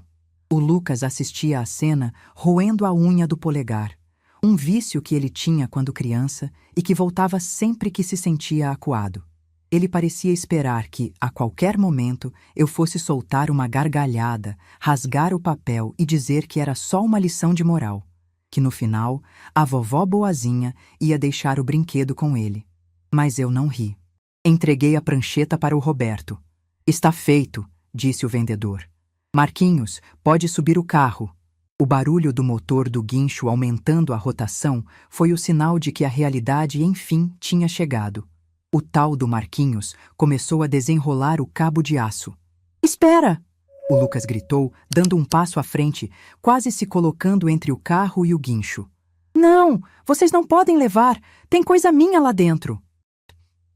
Speaker 1: O Lucas assistia à cena roendo a unha do polegar, um vício que ele tinha quando criança e que voltava sempre que se sentia acuado. Ele parecia esperar que, a qualquer momento, eu fosse soltar uma gargalhada, rasgar o papel e dizer que era só uma lição de moral, que no final, a vovó boazinha ia deixar o brinquedo com ele. Mas eu não ri. Entreguei a prancheta para o Roberto. Está feito, disse o vendedor. Marquinhos, pode subir o carro. O barulho do motor do guincho aumentando a rotação foi o sinal de que a realidade, enfim, tinha chegado. O tal do Marquinhos começou a desenrolar o cabo de aço. Espera! O Lucas gritou, dando um passo à frente, quase se colocando entre o carro e o guincho. Não! Vocês não podem levar! Tem coisa minha lá dentro!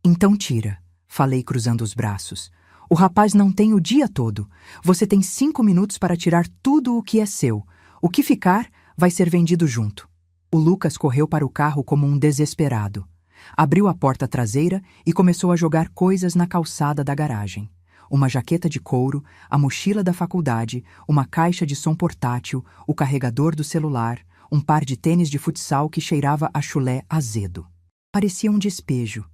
Speaker 1: Então tira, falei cruzando os braços. O rapaz não tem o dia todo. Você tem 5 minutos para tirar tudo o que é seu. O que ficar vai ser vendido junto. O Lucas correu para o carro como um desesperado. Abriu a porta traseira e começou a jogar coisas na calçada da garagem. Uma jaqueta de couro, a mochila da faculdade, uma caixa de som portátil, o carregador do celular, um par de tênis de futsal que cheirava a chulé azedo. Parecia um despejo.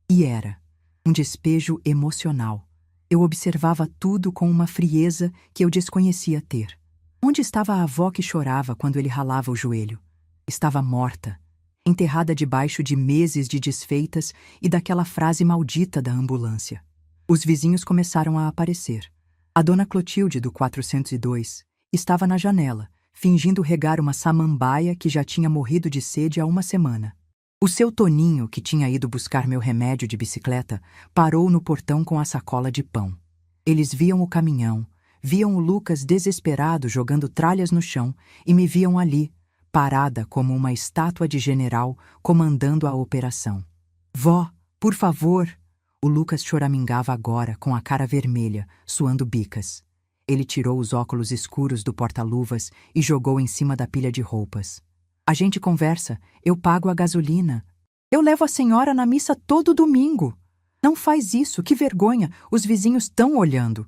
Speaker 1: E era. Um despejo emocional. Eu observava tudo com uma frieza que eu desconhecia ter. Onde estava a avó que chorava quando ele ralava o joelho? Estava morta, enterrada debaixo de meses de desfeitas e daquela frase maldita da ambulância. Os vizinhos começaram a aparecer. A dona Clotilde, do 402, estava na janela, fingindo regar uma samambaia que já tinha morrido de sede há uma semana. O seu Toninho, que tinha ido buscar meu remédio de bicicleta, parou no portão com a sacola de pão. Eles viam o caminhão, viam o Lucas desesperado jogando tralhas no chão e me viam ali, parada como uma estátua de general comandando a operação. Vó, por favor! O Lucas choramingava agora, com a cara vermelha, suando bicas. Ele tirou os óculos escuros do porta-luvas e jogou em cima da pilha de roupas. A gente conversa, eu pago a gasolina. Eu levo a senhora na missa todo domingo. Não faz isso, que vergonha, os vizinhos estão olhando.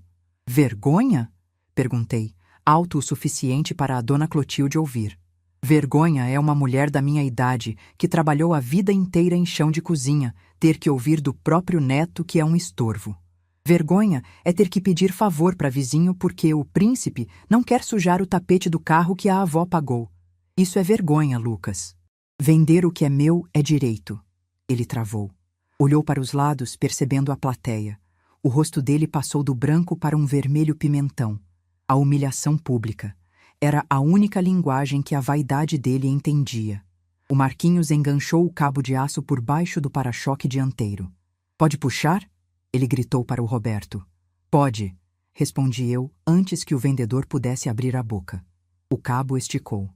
Speaker 1: Vergonha? Perguntei, alto o suficiente para a dona Clotilde ouvir. Vergonha é uma mulher da minha idade que trabalhou a vida inteira em chão de cozinha, ter que ouvir do próprio neto que é um estorvo. Vergonha é ter que pedir favor para vizinho porque o príncipe não quer sujar o tapete do carro que a avó pagou. Isso é vergonha, Lucas. Vender o que é meu é direito. Ele travou. Olhou para os lados, percebendo a plateia. O rosto dele passou do branco para um vermelho pimentão. A humilhação pública. Era a única linguagem que a vaidade dele entendia. O Marquinhos enganchou o cabo de aço por baixo do para-choque dianteiro. Pode puxar? Ele gritou para o Roberto. Pode, respondi eu antes que o vendedor pudesse abrir a boca. O cabo esticou.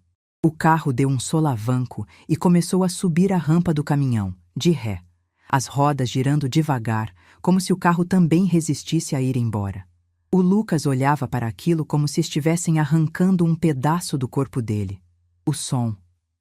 Speaker 1: O carro deu um solavanco e começou a subir a rampa do caminhão, de ré. As rodas girando devagar, como se o carro também resistisse a ir embora. O Lucas olhava para aquilo como se estivessem arrancando um pedaço do corpo dele. O som,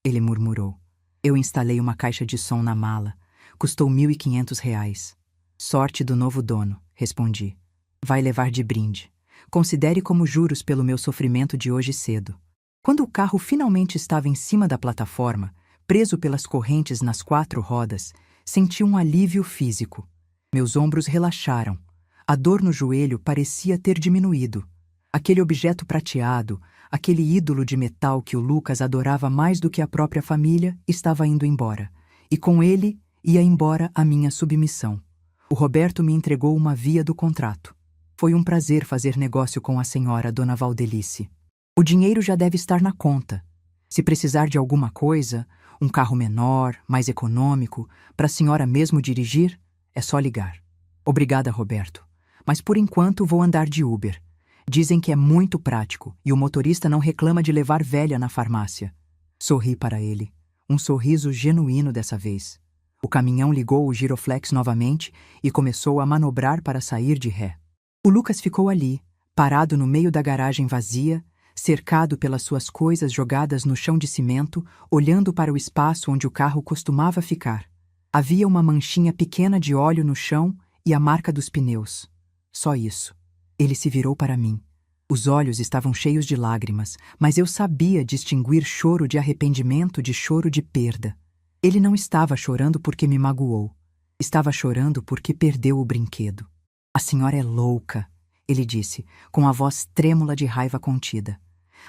Speaker 1: ele murmurou. Eu instalei uma caixa de som na mala. Custou R$ 1.500. Sorte do novo dono, respondi. Vai levar de brinde. Considere como juros pelo meu sofrimento de hoje cedo. Quando o carro finalmente estava em cima da plataforma, preso pelas correntes nas 4 rodas, senti um alívio físico. Meus ombros relaxaram. A dor no joelho parecia ter diminuído. Aquele objeto prateado, aquele ídolo de metal que o Lucas adorava mais do que a própria família, estava indo embora. E com ele ia embora a minha submissão. O Roberto me entregou uma via do contrato. Foi um prazer fazer negócio com a senhora, dona Valdelice. O dinheiro já deve estar na conta. Se precisar de alguma coisa, um carro menor, mais econômico, para a senhora mesmo dirigir, é só ligar. Obrigada, Roberto. Mas por enquanto vou andar de Uber. Dizem que é muito prático e o motorista não reclama de levar velha na farmácia. Sorri para ele. Um sorriso genuíno dessa vez. O caminhão ligou o giroflex novamente e começou a manobrar para sair de ré. O Lucas ficou ali, parado no meio da garagem vazia, cercado pelas suas coisas jogadas no chão de cimento, olhando para o espaço onde o carro costumava ficar. Havia uma manchinha pequena de óleo no chão e a marca dos pneus. Só isso. Ele se virou para mim. Os olhos estavam cheios de lágrimas, mas eu sabia distinguir choro de arrependimento de choro de perda. Ele não estava chorando porque me magoou. Estava chorando porque perdeu o brinquedo. A senhora é louca, ele disse, com a voz trêmula de raiva contida.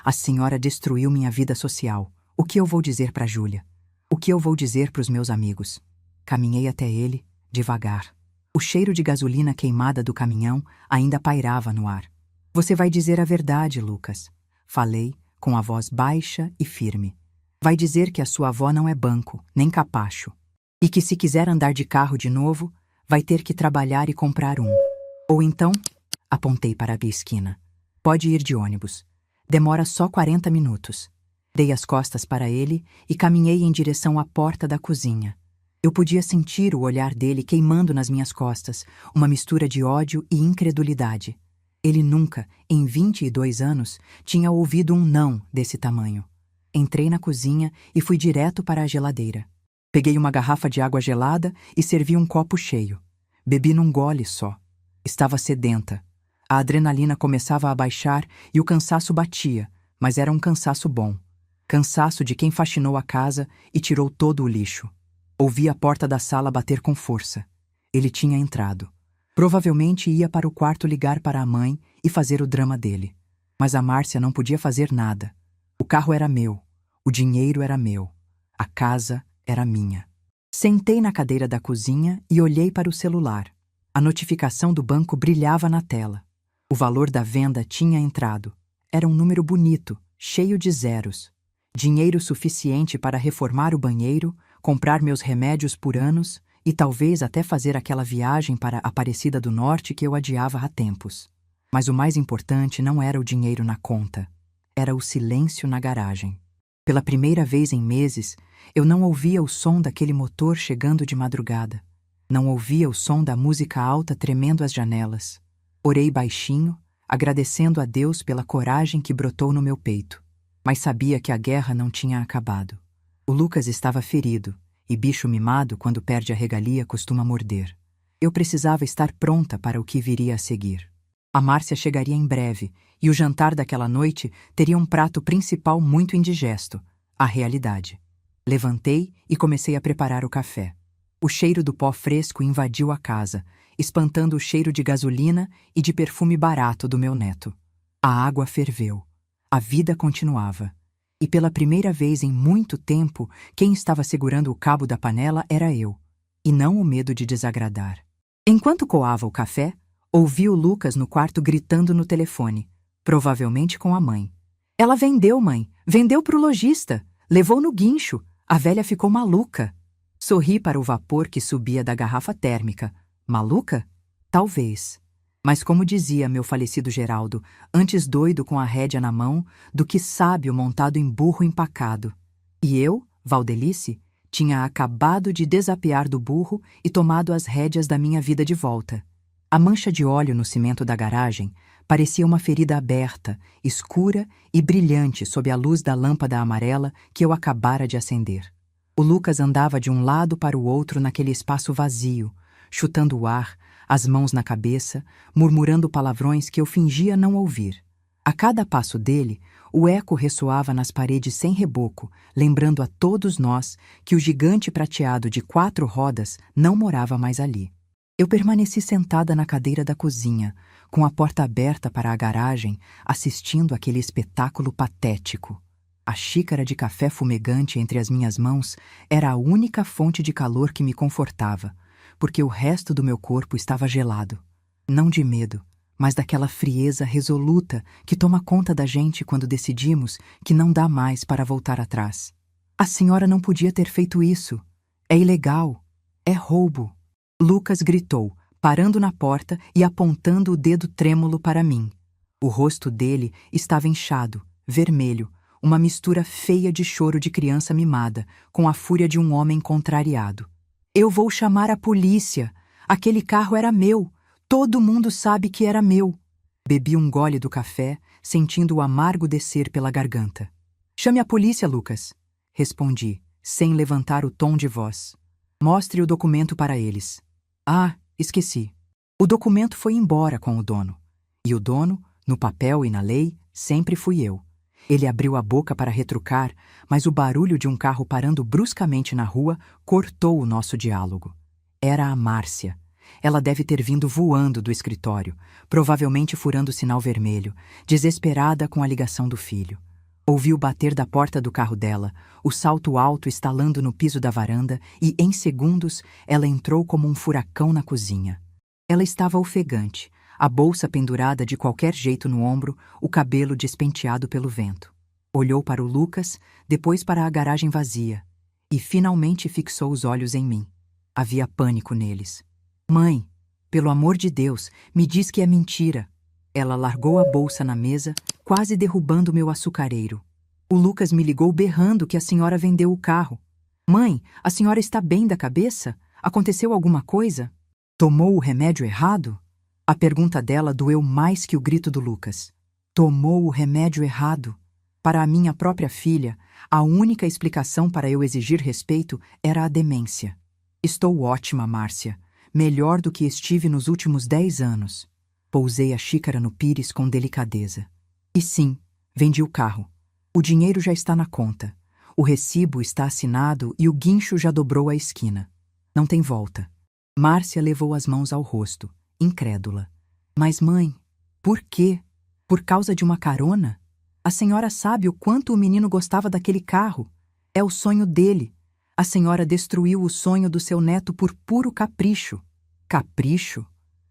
Speaker 1: A senhora destruiu minha vida social. O que eu vou dizer para Júlia? O que eu vou dizer para os meus amigos? Caminhei até ele, devagar. O cheiro de gasolina queimada do caminhão ainda pairava no ar. Você vai dizer a verdade, Lucas. Falei, com a voz baixa e firme. Vai dizer que a sua avó não é banco, nem capacho. E que se quiser andar de carro de novo, vai ter que trabalhar e comprar um. Ou então, apontei para a esquina. Pode ir de ônibus. Demora só 40 minutos. Dei as costas para ele e caminhei em direção à porta da cozinha. Eu podia sentir o olhar dele queimando nas minhas costas, uma mistura de ódio e incredulidade. Ele nunca, em 22 anos, tinha ouvido um não desse tamanho. Entrei na cozinha e fui direto para a geladeira. Peguei uma garrafa de água gelada e servi um copo cheio. Bebi num gole só. Estava sedenta. A adrenalina começava a baixar e o cansaço batia, mas era um cansaço bom. Cansaço de quem faxinou a casa e tirou todo o lixo. Ouvi a porta da sala bater com força. Ele tinha entrado. Provavelmente ia para o quarto ligar para a mãe e fazer o drama dele. Mas a Márcia não podia fazer nada. O carro era meu. O dinheiro era meu. A casa era minha. Sentei na cadeira da cozinha e olhei para o celular. A notificação do banco brilhava na tela. O valor da venda tinha entrado. Era um número bonito, cheio de zeros. Dinheiro suficiente para reformar o banheiro, comprar meus remédios por anos e talvez até fazer aquela viagem para Aparecida do Norte que eu adiava há tempos. Mas o mais importante não era o dinheiro na conta. Era o silêncio na garagem. Pela primeira vez em meses, eu não ouvia o som daquele motor chegando de madrugada. Não ouvia o som da música alta tremendo as janelas. Orei baixinho, agradecendo a Deus pela coragem que brotou no meu peito. Mas sabia que a guerra não tinha acabado. O Lucas estava ferido, e bicho mimado, quando perde a regalia, costuma morder. Eu precisava estar pronta para o que viria a seguir. A Márcia chegaria em breve, e o jantar daquela noite teria um prato principal muito indigesto, a realidade. Levantei e comecei a preparar o café. O cheiro do pó fresco invadiu a casa, espantando o cheiro de gasolina e de perfume barato do meu neto. A água ferveu. A vida continuava. E pela primeira vez em muito tempo, quem estava segurando o cabo da panela era eu, e não o medo de desagradar. Enquanto coava o café, ouvi o Lucas no quarto gritando no telefone, provavelmente com a mãe. Ela vendeu, mãe. Vendeu pro lojista. Levou no guincho. A velha ficou maluca. Sorri para o vapor que subia da garrafa térmica. Maluca? Talvez. Mas como dizia meu falecido Geraldo, antes doido com a rédea na mão do que sábio montado em burro empacado. E eu, Valdelice, tinha acabado de desapear do burro e tomado as rédeas da minha vida de volta. A mancha de óleo no cimento da garagem parecia uma ferida aberta, escura e brilhante sob a luz da lâmpada amarela que eu acabara de acender. O Lucas andava de um lado para o outro naquele espaço vazio, chutando o ar, as mãos na cabeça, murmurando palavrões que eu fingia não ouvir. A cada passo dele, o eco ressoava nas paredes sem reboco, lembrando a todos nós que o gigante prateado de 4 rodas não morava mais ali. Eu permaneci sentada na cadeira da cozinha, com a porta aberta para a garagem, assistindo àquele espetáculo patético. A xícara de café fumegante entre as minhas mãos era a única fonte de calor que me confortava, porque o resto do meu corpo estava gelado. Não de medo, mas daquela frieza resoluta que toma conta da gente quando decidimos que não dá mais para voltar atrás. A senhora não podia ter feito isso. É ilegal. É roubo. Lucas gritou, parando na porta e apontando o dedo trêmulo para mim. O rosto dele estava inchado, vermelho, uma mistura feia de choro de criança mimada, com a fúria de um homem contrariado. Eu vou chamar a polícia. Aquele carro era meu. Todo mundo sabe que era meu. Bebi um gole do café, sentindo o amargo descer pela garganta. Chame a polícia, Lucas. Respondi, sem levantar o tom de voz. Mostre o documento para eles. Ah, esqueci. O documento foi embora com o dono. E o dono, no papel e na lei, sempre fui eu. Ele abriu a boca para retrucar, mas o barulho de um carro parando bruscamente na rua cortou o nosso diálogo. Era a Márcia. Ela deve ter vindo voando do escritório, provavelmente furando o sinal vermelho, desesperada com a ligação do filho. Ouvi o bater da porta do carro dela, o salto alto estalando no piso da varanda e, em segundos, ela entrou como um furacão na cozinha. Ela estava ofegante, a bolsa pendurada de qualquer jeito no ombro, o cabelo despenteado pelo vento. Olhou para o Lucas, depois para a garagem vazia, e finalmente fixou os olhos em mim. Havia pânico neles. Mãe, pelo amor de Deus, me diz que é mentira. Ela largou a bolsa na mesa, quase derrubando meu açucareiro. O Lucas me ligou berrando que a senhora vendeu o carro. Mãe, a senhora está bem da cabeça? Aconteceu alguma coisa? Tomou o remédio errado? A pergunta dela doeu mais que o grito do Lucas. Tomou o remédio errado. Para a minha própria filha, a única explicação para eu exigir respeito era a demência. Estou ótima, Márcia. Melhor do que estive nos últimos 10 anos. Pousei a xícara no pires com delicadeza. E sim, vendi o carro. O dinheiro já está na conta. O recibo está assinado e o guincho já dobrou a esquina. Não tem volta. Márcia levou as mãos ao rosto, incrédula. Mas mãe, por quê? Por causa de uma carona? A senhora sabe o quanto o menino gostava daquele carro. É o sonho dele. A senhora destruiu o sonho do seu neto por puro capricho. Capricho?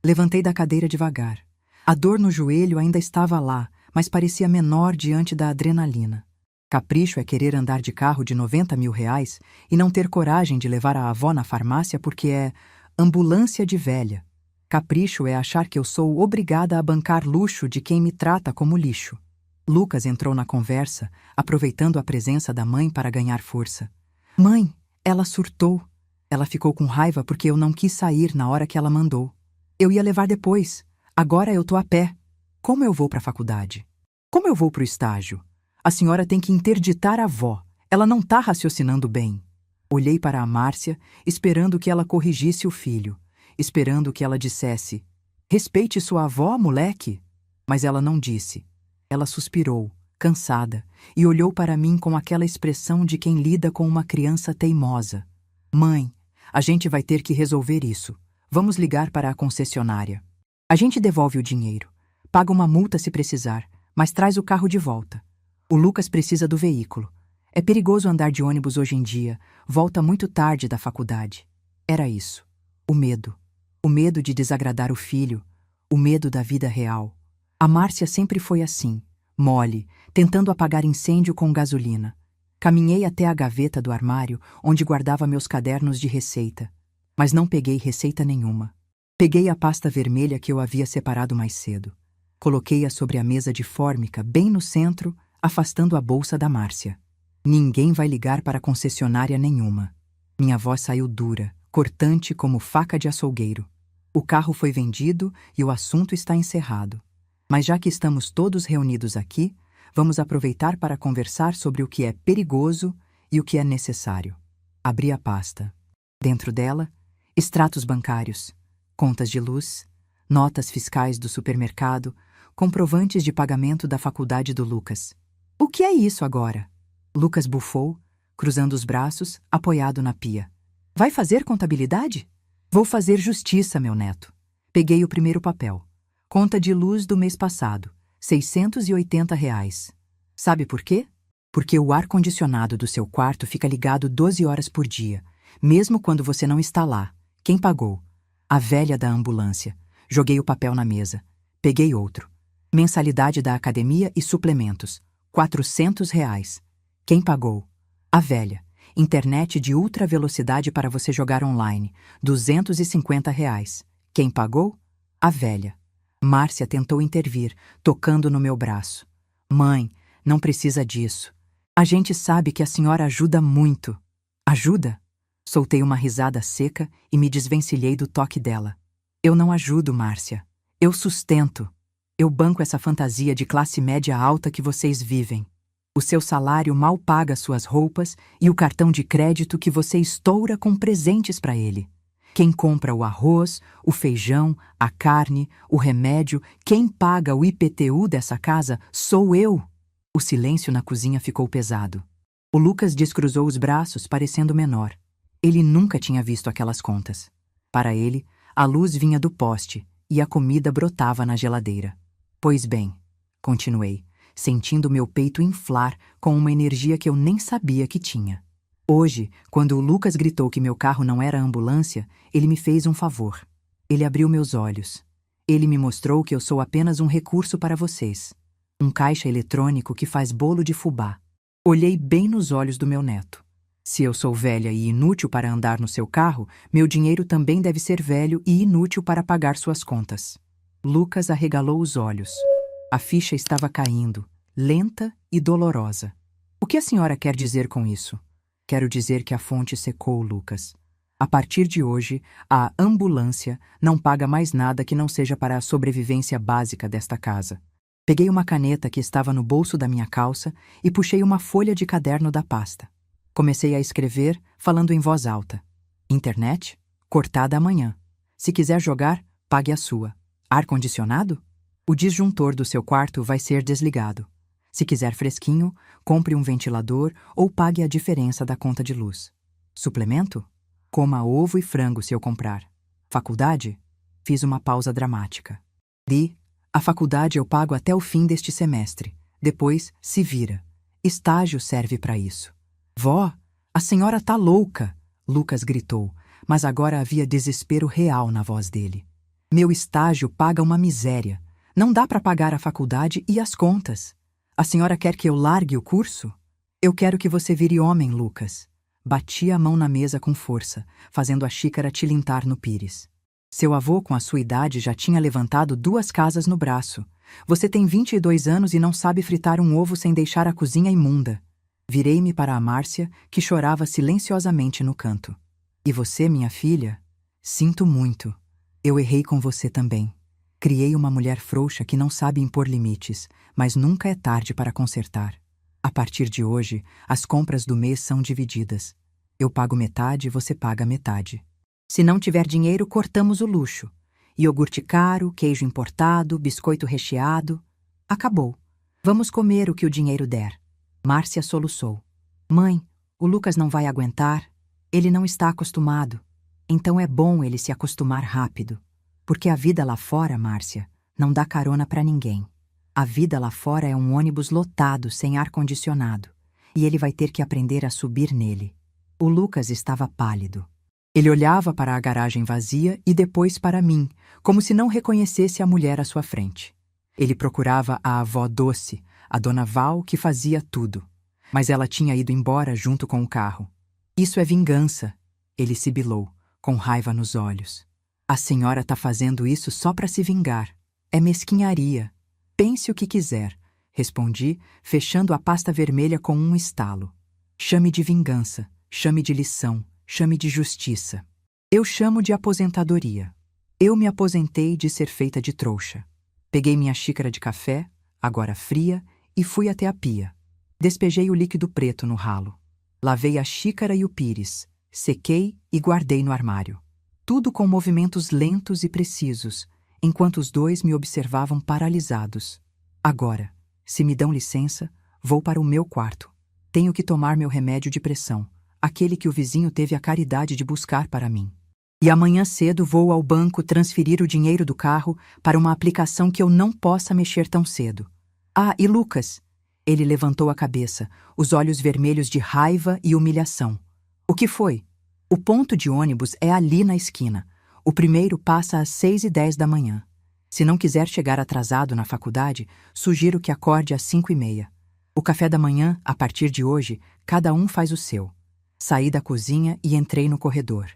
Speaker 1: Levantei da cadeira devagar. A dor no joelho ainda estava lá, mas parecia menor diante da adrenalina. Capricho é querer andar de carro de 90 mil reais e não ter coragem de levar a avó na farmácia porque é ambulância de velha. Capricho é achar que eu sou obrigada a bancar luxo de quem me trata como lixo. Lucas entrou na conversa, aproveitando a presença da mãe para ganhar força. Mãe, ela surtou. Ela ficou com raiva porque eu não quis sair na hora que ela mandou. Eu ia levar depois. Agora eu tô a pé. Como eu vou para a faculdade? Como eu vou para o estágio? A senhora tem que interditar a avó. Ela não tá raciocinando bem. Olhei para a Márcia, esperando que ela corrigisse o filho, esperando que ela dissesse: respeite sua avó, moleque. Mas ela não disse. Ela suspirou, cansada, e olhou para mim com aquela expressão de quem lida com uma criança teimosa. Mãe, a gente vai ter que resolver isso. Vamos ligar para a concessionária. A gente devolve o dinheiro. Paga uma multa se precisar, mas traz o carro de volta. O Lucas precisa do veículo. É perigoso andar de ônibus hoje em dia, volta muito tarde da faculdade. Era isso. O medo. O medo de desagradar o filho. O medo da vida real. A Márcia sempre foi assim, mole, tentando apagar incêndio com gasolina. Caminhei até a gaveta do armário, onde guardava meus cadernos de receita. Mas não peguei receita nenhuma. Peguei a pasta vermelha que eu havia separado mais cedo. Coloquei-a sobre a mesa de fórmica, bem no centro, afastando a bolsa da Márcia. Ninguém vai ligar para concessionária nenhuma. Minha voz saiu dura, cortante como faca de açougueiro. O carro foi vendido e o assunto está encerrado. Mas já que estamos todos reunidos aqui, vamos aproveitar para conversar sobre o que é perigoso e o que é necessário. Abri a pasta. Dentro dela, extratos bancários, contas de luz, notas fiscais do supermercado, comprovantes de pagamento da faculdade do Lucas. O que é isso agora? Lucas bufou, cruzando os braços, apoiado na pia. Vai fazer contabilidade? Vou fazer justiça, meu neto. Peguei o primeiro papel. Conta de luz do mês passado, R$ 680. Sabe por quê? Porque o ar-condicionado do seu quarto fica ligado 12 horas por dia, mesmo quando você não está lá. Quem pagou? A velha da ambulância. Joguei o papel na mesa. Peguei outro. Mensalidade da academia e suplementos. R$ 400. Quem pagou? A velha. Internet de ultra velocidade para você jogar online. R$ 250. Quem pagou? A velha. Márcia tentou intervir, tocando no meu braço. Mãe, não precisa disso. A gente sabe que a senhora ajuda muito. Ajuda? Soltei uma risada seca e me desvencilhei do toque dela. Eu não ajudo, Márcia. Eu sustento. Eu banco essa fantasia de classe média alta que vocês vivem. O seu salário mal paga suas roupas e o cartão de crédito que você estoura com presentes para ele. Quem compra o arroz, o feijão, a carne, o remédio, quem paga o IPTU dessa casa sou eu. O silêncio na cozinha ficou pesado. O Lucas descruzou os braços, parecendo menor. Ele nunca tinha visto aquelas contas. Para ele, a luz vinha do poste e a comida brotava na geladeira. Pois bem, continuei, sentindo meu peito inflar com uma energia que eu nem sabia que tinha. Hoje, quando o Lucas gritou que meu carro não era ambulância, ele me fez um favor. Ele abriu meus olhos. Ele me mostrou que eu sou apenas um recurso para vocês. Um caixa eletrônico que faz bolo de fubá. Olhei bem nos olhos do meu neto. Se eu sou velha e inútil para andar no seu carro, meu dinheiro também deve ser velho e inútil para pagar suas contas. Lucas arregalou os olhos. A ficha estava caindo, lenta e dolorosa. O que a senhora quer dizer com isso? Quero dizer que a fonte secou, Lucas. A partir de hoje, a ambulância não paga mais nada que não seja para a sobrevivência básica desta casa. Peguei uma caneta que estava no bolso da minha calça e puxei uma folha de caderno da pasta. Comecei a escrever, falando em voz alta. Internet? Cortada amanhã. Se quiser jogar, pague a sua. Ar-condicionado? O disjuntor do seu quarto vai ser desligado. Se quiser fresquinho, compre um ventilador ou pague a diferença da conta de luz. Suplemento? Coma ovo e frango se eu comprar. Faculdade? Fiz uma pausa dramática. A faculdade eu pago até o fim deste semestre. Depois, se vira. Estágio serve para isso. Vó, a senhora tá louca! Lucas gritou, mas agora havia desespero real na voz dele. Meu estágio paga uma miséria. Não dá para pagar a faculdade e as contas. A senhora quer que eu largue o curso? Eu quero que você vire homem, Lucas. Bati a mão na mesa com força, fazendo a xícara tilintar no pires. Seu avô, com a sua idade, já tinha levantado 2 casas no braço. Você tem 22 anos e não sabe fritar um ovo sem deixar a cozinha imunda. Virei-me para a Márcia, que chorava silenciosamente no canto. E você, minha filha? Sinto muito. Eu errei com você também. Criei uma mulher frouxa que não sabe impor limites, mas nunca é tarde para consertar. A partir de hoje, as compras do mês são divididas. Eu pago metade e você paga metade. Se não tiver dinheiro, cortamos o luxo. Iogurte caro, queijo importado, biscoito recheado. Acabou. Vamos comer o que o dinheiro der. Márcia soluçou. Mãe, o Lucas não vai aguentar. Ele não está acostumado. Então é bom ele se acostumar rápido. Porque a vida lá fora, Márcia, não dá carona para ninguém. A vida lá fora é um ônibus lotado, sem ar-condicionado. E ele vai ter que aprender a subir nele. O Lucas estava pálido. Ele olhava para a garagem vazia e depois para mim, como se não reconhecesse a mulher à sua frente. Ele procurava a avó doce, a dona Val, que fazia tudo. Mas ela tinha ido embora junto com o carro. Isso é vingança, ele sibilou, com raiva nos olhos. A senhora está fazendo isso só para se vingar. É mesquinharia. Pense o que quiser, respondi, fechando a pasta vermelha com um estalo. Chame de vingança, chame de lição, chame de justiça. Eu chamo de aposentadoria. Eu me aposentei de ser feita de trouxa. Peguei minha xícara de café, agora fria, e fui até a pia. Despejei o líquido preto no ralo. Lavei a xícara e o pires, sequei e guardei no armário. Tudo com movimentos lentos e precisos, enquanto os dois me observavam paralisados. Agora, se me dão licença, vou para o meu quarto. Tenho que tomar meu remédio de pressão, aquele que o vizinho teve a caridade de buscar para mim. E amanhã cedo vou ao banco transferir o dinheiro do carro para uma aplicação que eu não possa mexer tão cedo. Ah, e Lucas? Ele levantou a cabeça, os olhos vermelhos de raiva e humilhação. O que foi? O ponto de ônibus é ali na esquina. O primeiro passa às 6h10 da manhã. Se não quiser chegar atrasado na faculdade, sugiro que acorde às 5h30. O café da manhã, a partir de hoje, cada um faz o seu. Saí da cozinha e entrei no corredor.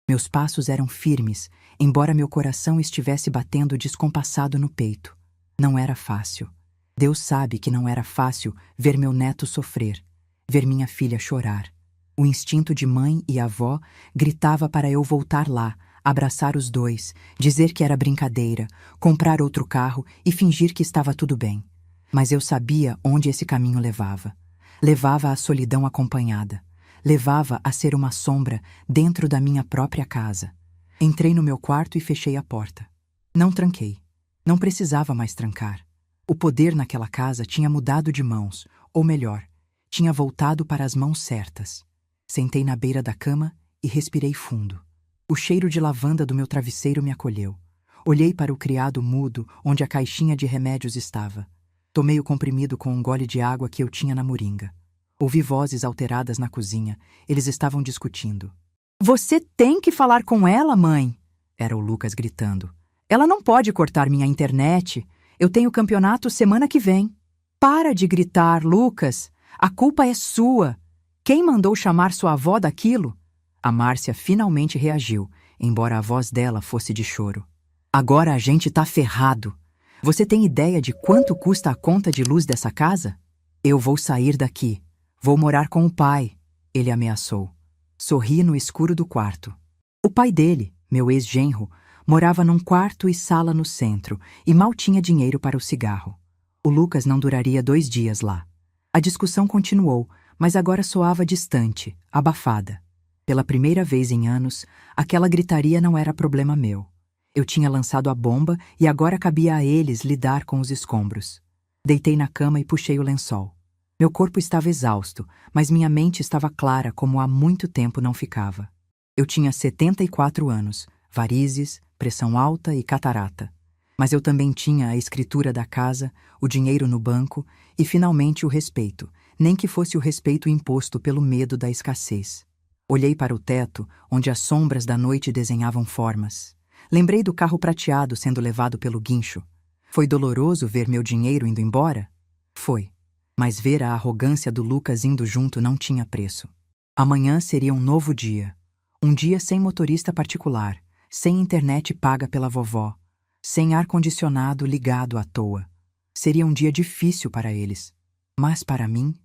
Speaker 1: Meus passos eram firmes, embora meu coração estivesse batendo descompassado no peito. Não era fácil. Deus sabe que não era fácil ver meu neto sofrer, ver minha filha chorar. O instinto de mãe e avó gritava para eu voltar lá, abraçar os dois, dizer que era brincadeira, comprar outro carro e fingir que estava tudo bem. Mas eu sabia onde esse caminho levava. Levava à solidão acompanhada. Levava a ser uma sombra dentro da minha própria casa. Entrei no meu quarto e fechei a porta. Não tranquei. Não precisava mais trancar. O poder naquela casa tinha mudado de mãos, ou melhor, tinha voltado para as mãos certas. Sentei na beira da cama e respirei fundo. O cheiro de lavanda do meu travesseiro me acolheu. Olhei para o criado mudo onde a caixinha de remédios estava. Tomei o comprimido com um gole de água que eu tinha na moringa. Ouvi vozes alteradas na cozinha. Eles estavam discutindo. Você tem que falar com ela, mãe! Era o Lucas gritando. Ela não pode cortar minha internet. Eu tenho campeonato semana que vem. Para de gritar, Lucas. A culpa é sua. Quem mandou chamar sua avó daquilo? A Márcia finalmente reagiu, embora a voz dela fosse de choro. Agora a gente tá ferrado. Você tem ideia de quanto custa a conta de luz dessa casa? Eu vou sair daqui. Vou morar com o pai, ele ameaçou. Sorri no escuro do quarto. O pai dele, meu ex-genro, morava num quarto e sala no centro e mal tinha dinheiro para o cigarro. O Lucas não duraria 2 dias lá. A discussão continuou, mas agora soava distante, abafada. Pela primeira vez em anos, aquela gritaria não era problema meu. Eu tinha lançado a bomba e agora cabia a eles lidar com os escombros. Deitei na cama e puxei o lençol. Meu corpo estava exausto, mas minha mente estava clara como há muito tempo não ficava. Eu tinha 74 anos, varizes, pressão alta e catarata. Mas eu também tinha a escritura da casa, o dinheiro no banco e, finalmente, o respeito, nem que fosse o respeito imposto pelo medo da escassez. Olhei para o teto, onde as sombras da noite desenhavam formas. Lembrei do carro prateado sendo levado pelo guincho. Foi doloroso ver meu dinheiro indo embora? Foi. Mas ver a arrogância do Lucas indo junto não tinha preço. Amanhã seria um novo dia. Um dia sem motorista particular, sem internet paga pela vovó, sem ar-condicionado ligado à toa. Seria um dia difícil para eles. Mas para mim,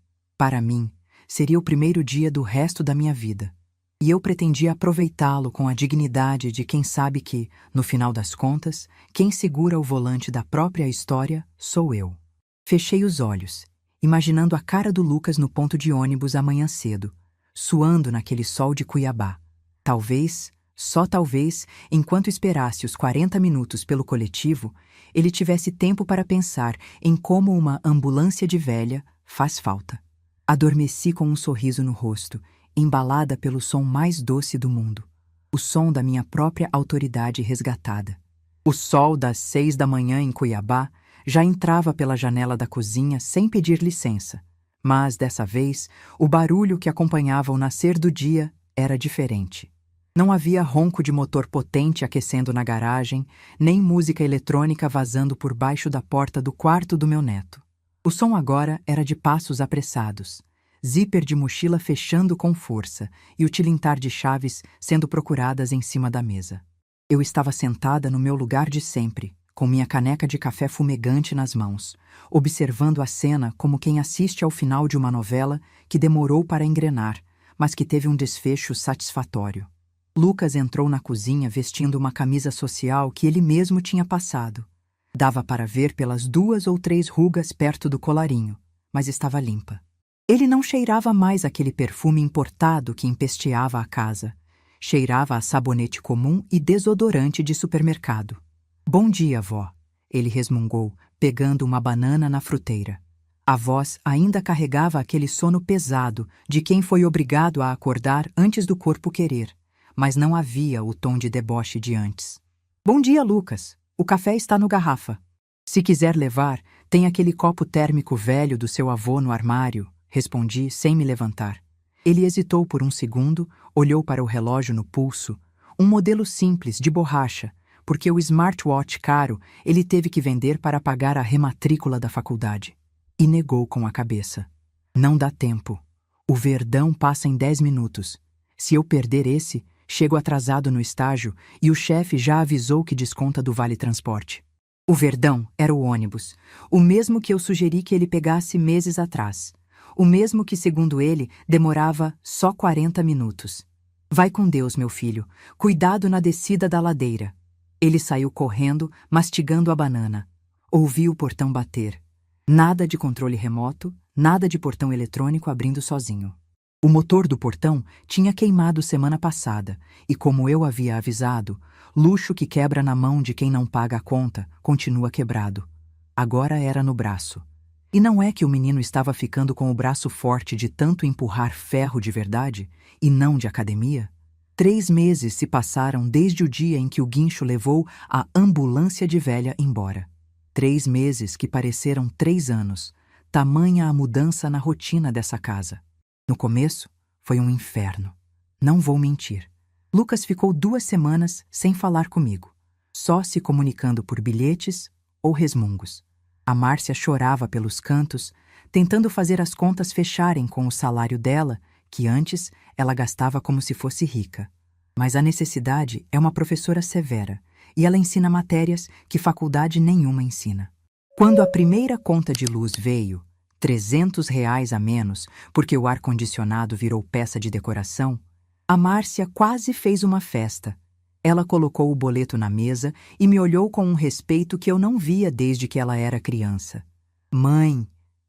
Speaker 1: seria o primeiro dia do resto da minha vida. E eu pretendia aproveitá-lo com a dignidade de quem sabe que, no final das contas, quem segura o volante da própria história sou eu. Fechei os olhos, imaginando a cara do Lucas no ponto de ônibus amanhã cedo, suando naquele sol de Cuiabá. Talvez, só talvez, enquanto esperasse os 40 minutos pelo coletivo, ele tivesse tempo para pensar em como uma ambulância de velha faz falta. Adormeci com um sorriso no rosto, embalada pelo som mais doce do mundo, o som da minha própria autoridade resgatada. O sol das 6 da manhã em Cuiabá já entrava pela janela da cozinha sem pedir licença, mas, dessa vez, o barulho que acompanhava o nascer do dia era diferente. Não havia ronco de motor potente aquecendo na garagem, nem música eletrônica vazando por baixo da porta do quarto do meu neto. O som agora era de passos apressados, zíper de mochila fechando com força e o tilintar de chaves sendo procuradas em cima da mesa. Eu estava sentada no meu lugar de sempre, com minha caneca de café fumegante nas mãos, observando a cena como quem assiste ao final de uma novela que demorou para engrenar, mas que teve um desfecho satisfatório. Lucas entrou na cozinha vestindo uma camisa social que ele mesmo tinha passado. Dava para ver pelas 2 ou 3 rugas perto do colarinho, mas estava limpa. Ele não cheirava mais aquele perfume importado que empesteava a casa. Cheirava a sabonete comum e desodorante de supermercado. Bom dia, vó, ele resmungou, pegando uma banana na fruteira. A voz ainda carregava aquele sono pesado de quem foi obrigado a acordar antes do corpo querer, mas não havia o tom de deboche de antes. Bom dia, Lucas. O café está no garrafa. Se quiser levar, tem aquele copo térmico velho do seu avô no armário, respondi sem me levantar. Ele hesitou por um segundo, olhou para o relógio no pulso, um modelo simples, de borracha, porque o smartwatch caro ele teve que vender para pagar a rematrícula da faculdade. E negou com a cabeça. Não dá tempo. O Verdão passa em 10 minutos. Se eu perder esse, chego atrasado no estágio e o chefe já avisou que desconta do vale-transporte. O Verdão era o ônibus, o mesmo que eu sugeri que ele pegasse meses atrás. O mesmo que, segundo ele, demorava só 40 minutos. Vai com Deus, meu filho. Cuidado na descida da ladeira. Ele saiu correndo, mastigando a banana. Ouvi o portão bater. Nada de controle remoto, nada de portão eletrônico abrindo sozinho. O motor do portão tinha queimado semana passada e, como eu havia avisado, luxo que quebra na mão de quem não paga a conta continua quebrado. Agora era no braço. E não é que o menino estava ficando com o braço forte de tanto empurrar ferro de verdade e não de academia? 3 meses se passaram desde o dia em que o guincho levou a ambulância de velha embora. 3 meses que pareceram 3 anos, tamanha a mudança na rotina dessa casa. No começo, foi um inferno. Não vou mentir. Lucas ficou 2 semanas sem falar comigo. só se comunicando por bilhetes ou resmungos. A Márcia chorava pelos cantos, tentando fazer as contas fecharem com o salário dela, que antes ela gastava como se fosse rica. Mas a necessidade é uma professora severa, e ela ensina matérias que faculdade nenhuma ensina. Quando a primeira conta de luz veio, R$ 300 a menos, porque o ar-condicionado virou peça de decoração, a Márcia quase fez uma festa. Ela colocou o boleto na mesa e me olhou com um respeito que eu não via desde que ela era criança. Mãe,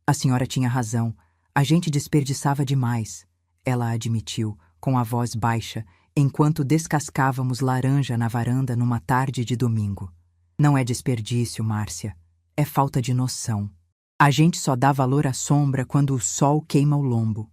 Speaker 1: a senhora tinha razão, a gente desperdiçava demais, ela admitiu, com a voz baixa, enquanto descascávamos laranja na varanda numa tarde de domingo. Não é desperdício, Márcia, é falta de noção. A gente só dá valor à sombra quando o sol queima o lombo.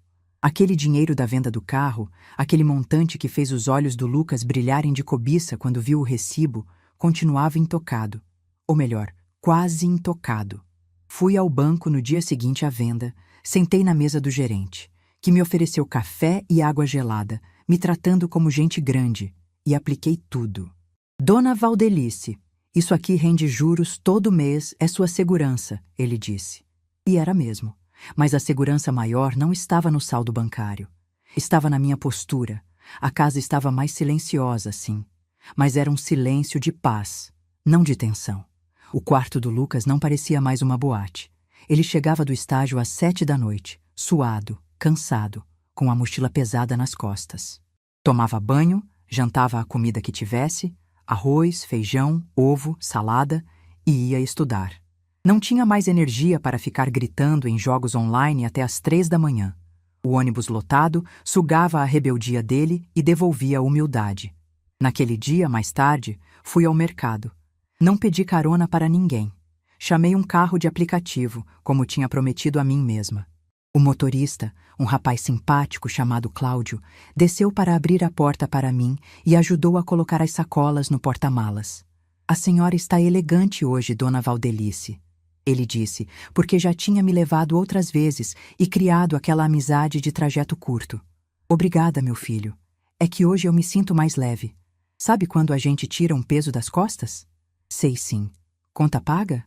Speaker 1: Aquele dinheiro da venda do carro, aquele montante que fez os olhos do Lucas brilharem de cobiça quando viu o recibo, continuava intocado. Ou melhor, quase intocado. Fui ao banco no dia seguinte à venda, sentei na mesa do gerente, que me ofereceu café e água gelada, me tratando como gente grande, e apliquei tudo. Dona Valdelice, isso aqui rende juros todo mês, é sua segurança, ele disse. E era mesmo. Mas a segurança maior não estava no saldo bancário. Estava na minha postura. A casa estava mais silenciosa, sim. Mas era um silêncio de paz, não de tensão. O quarto do Lucas não parecia mais uma boate. Ele chegava do estágio às 7 da noite, suado, cansado, com a mochila pesada nas costas. Tomava banho, jantava a comida que tivesse, arroz, feijão, ovo, salada, e ia estudar. Não tinha mais energia para ficar gritando em jogos online até às 3 da manhã. O ônibus lotado sugava a rebeldia dele e devolvia a humildade. Naquele dia, mais tarde, fui ao mercado. Não pedi carona para ninguém. Chamei um carro de aplicativo, como tinha prometido a mim mesma. O motorista, um rapaz simpático chamado Cláudio, desceu para abrir a porta para mim e ajudou a colocar as sacolas no porta-malas. A senhora está elegante hoje, dona Valdelice, ele disse, porque já tinha me levado outras vezes e criado aquela amizade de trajeto curto. Obrigada, meu filho. É que hoje eu me sinto mais leve. Sabe quando a gente tira um peso das costas? Sei sim. Conta paga?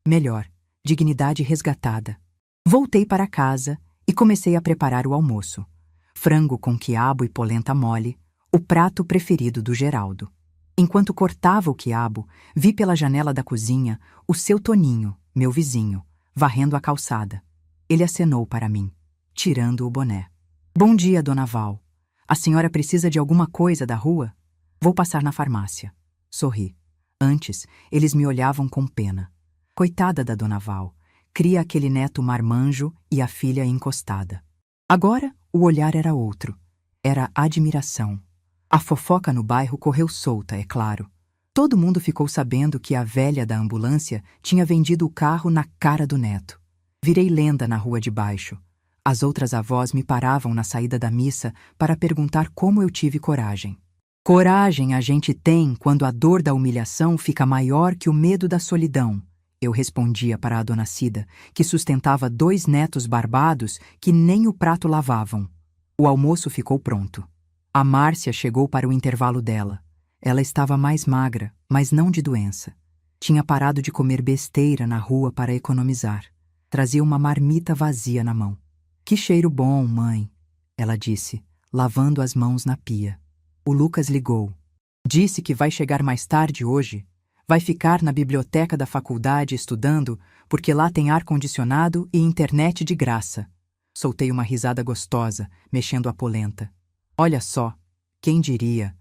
Speaker 1: Melhor. Dignidade resgatada. Voltei para casa e comecei a preparar o almoço. Frango com quiabo e polenta mole, o prato preferido do Geraldo. Enquanto cortava o quiabo, vi pela janela da cozinha o seu Toninho, meu vizinho, varrendo a calçada. Ele acenou para mim, tirando o boné. Bom dia, dona Val. A senhora precisa de alguma coisa da rua? Vou passar na farmácia. Sorri. Antes, eles me olhavam com pena. Coitada da dona Val. Cria aquele neto marmanjo e a filha encostada. Agora, o olhar era outro. Era admiração. A fofoca no bairro correu solta, é claro. Todo mundo ficou sabendo que a velha da ambulância tinha vendido o carro na cara do neto. Virei lenda na rua de baixo. As outras avós me paravam na saída da missa para perguntar como eu tive coragem. Coragem a gente tem quando a dor da humilhação fica maior que o medo da solidão, eu respondia para a dona Cida, que sustentava 2 netos barbados que nem o prato lavavam. O almoço ficou pronto. A Márcia chegou para o intervalo dela. Ela estava mais magra, mas não de doença. Tinha parado de comer besteira na rua para economizar. Trazia uma marmita vazia na mão. Que cheiro bom, mãe, ela disse, lavando as mãos na pia. O Lucas ligou. Disse que vai chegar mais tarde hoje. Vai ficar na biblioteca da faculdade estudando, porque lá tem ar-condicionado e internet de graça. Soltei uma risada gostosa, mexendo a polenta. Olha só, quem diria?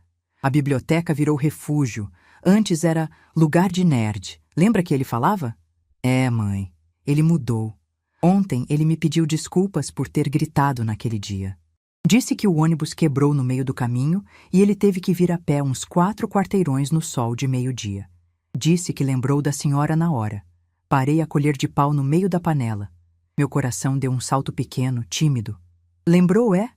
Speaker 1: A biblioteca virou refúgio. Antes era lugar de nerd. Lembra que ele falava? É, mãe. Ele mudou. Ontem ele me pediu desculpas por ter gritado naquele dia. Disse que o ônibus quebrou no meio do caminho e ele teve que vir a pé uns 4 quarteirões no sol de meio-dia. Disse que lembrou da senhora na hora. Parei a colher de pau no meio da panela. Meu coração deu um salto pequeno, tímido. Lembrou, é?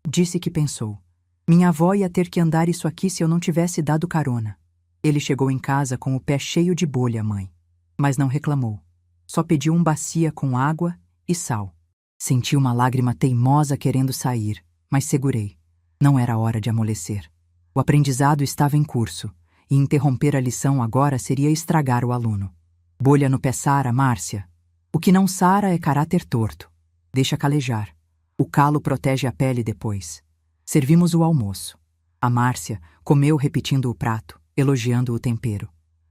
Speaker 1: Disse que pensou. Minha avó ia ter que andar isso aqui se eu não tivesse dado carona. Ele chegou em casa com o pé cheio de bolha, mãe. Mas não reclamou. Só pediu uma bacia com água e sal. Senti uma lágrima teimosa querendo sair, mas segurei. Não era hora de amolecer. O aprendizado estava em curso, e interromper a lição agora seria estragar o aluno. Bolha no pé sara, Márcia. O que não sara é caráter torto. Deixa calejar. O calo protege a pele depois. Servimos o almoço. A Márcia comeu repetindo o prato, elogiando o tempero.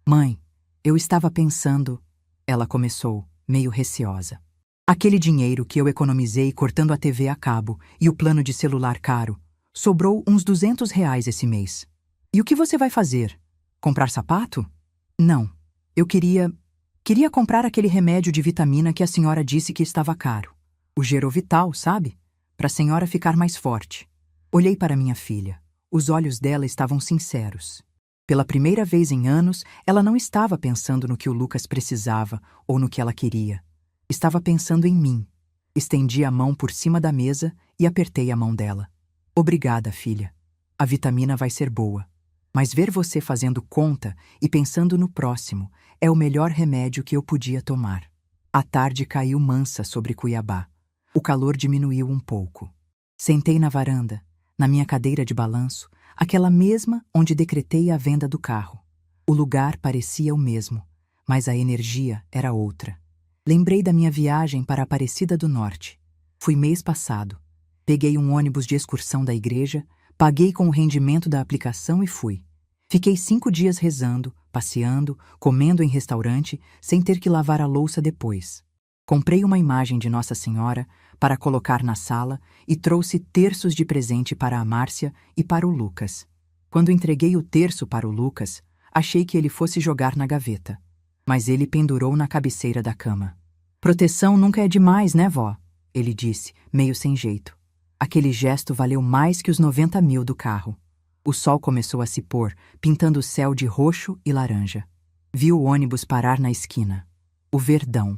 Speaker 1: Mãe, eu estava pensando... Ela começou, meio receosa. Aquele dinheiro que eu economizei cortando a TV a cabo e o plano de celular caro, sobrou uns R$ 200 esse mês. E o que você vai fazer? Comprar sapato? Não. Eu queria comprar aquele remédio de vitamina que a senhora disse que estava caro. O Gerovital, sabe? Para a senhora ficar mais forte. Olhei para minha filha. Os olhos dela estavam sinceros. Pela primeira vez em anos, ela não estava pensando no que o Lucas precisava ou no que ela queria. Estava pensando em mim. Estendi a mão por cima da mesa e apertei a mão dela. Obrigada, filha. A vitamina vai ser boa. Mas ver você fazendo conta e pensando no próximo é o melhor remédio que eu podia tomar. A tarde caiu mansa sobre Cuiabá. O calor diminuiu um pouco. Sentei na varanda, na minha cadeira de balanço, aquela mesma onde decretei a venda do carro. O lugar parecia o mesmo, mas a energia era outra. Lembrei da minha viagem para Aparecida do Norte. Fui mês passado. Peguei um ônibus de excursão da igreja, paguei com o rendimento da aplicação e fui. Fiquei 5 dias rezando, passeando, comendo em restaurante, sem ter que lavar a louça depois. Comprei uma imagem de Nossa Senhora para colocar na sala e trouxe terços de presente para a Márcia e para o Lucas. Quando entreguei o terço para o Lucas, achei que ele fosse jogar na gaveta. Mas ele pendurou na cabeceira da cama. Proteção nunca é demais, né, vó? Ele disse, meio sem jeito. Aquele gesto valeu mais que os 90 mil do carro. O sol começou a se pôr, pintando o céu de roxo e laranja. Vi o ônibus parar na esquina. O Verdão.